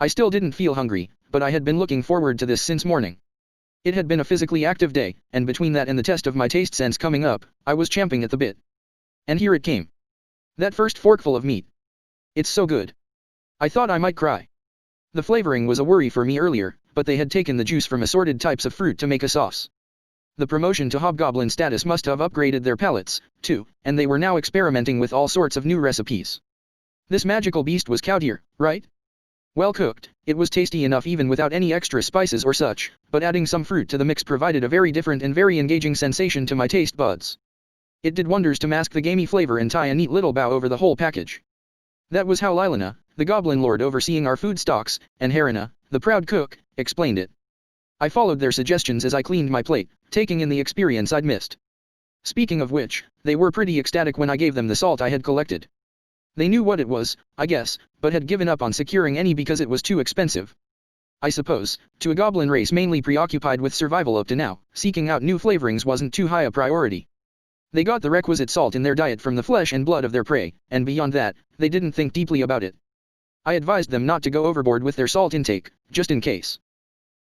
I still didn't feel hungry, but I had been looking forward to this since morning. It had been a physically active day, and between that and the test of my taste sense coming up, I was champing at the bit. And here it came. That first forkful of meat. It's so good. I thought I might cry. The flavoring was a worry for me earlier, but they had taken the juice from assorted types of fruit to make a sauce. The promotion to hobgoblin status must have upgraded their palates, too, and they were now experimenting with all sorts of new recipes. This magical beast was cow deer, right? Well cooked, it was tasty enough even without any extra spices or such, but adding some fruit to the mix provided a very different and very engaging sensation to my taste buds. It did wonders to mask the gamey flavor and tie a neat little bow over the whole package. That was how Lilana, the goblin lord overseeing our food stocks, and Harena, the proud cook, explained it. I followed their suggestions as I cleaned my plate, taking in the experience I'd missed. Speaking of which, they were pretty ecstatic when I gave them the salt I had collected. They knew what it was, I guess, but had given up on securing any because it was too expensive. I suppose, to a goblin race mainly preoccupied with survival up to now, seeking out new flavorings wasn't too high a priority. They got the requisite salt in their diet from the flesh and blood of their prey, and beyond that, they didn't think deeply about it. I advised them not to go overboard with their salt intake, just in case.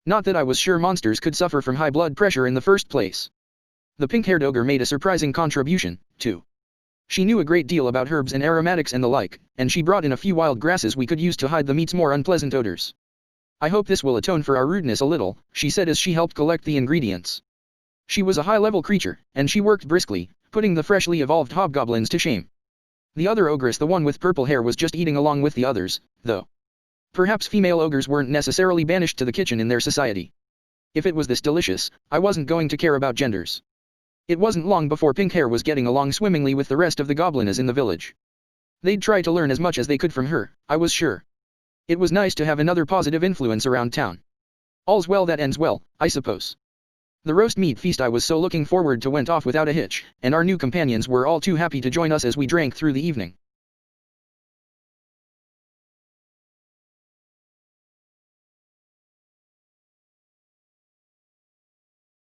Not that I was sure monsters could suffer from high blood pressure in the first place. The pink-haired ogre made a surprising contribution, too. She knew a great deal about herbs and aromatics and the like, and she brought in a few wild grasses we could use to hide the meat's more unpleasant odors. I hope this will atone for our rudeness a little, she said as she helped collect the ingredients. She was a high-level creature, and she worked briskly, putting the freshly evolved hobgoblins to shame. The other ogress, the one with purple hair, was just eating along with the others, though. Perhaps female ogres weren't necessarily banished to the kitchen in their society. If it was this delicious, I wasn't going to care about genders. It wasn't long before Pink Hair was getting along swimmingly with the rest of the goblinas in the village. They'd try to learn as much as they could from her, I was sure. It was nice to have another positive influence around town. All's well that ends well, I suppose. The roast meat feast I was so looking forward to went off without a hitch, and our new companions were all too happy to join us as we drank through the evening.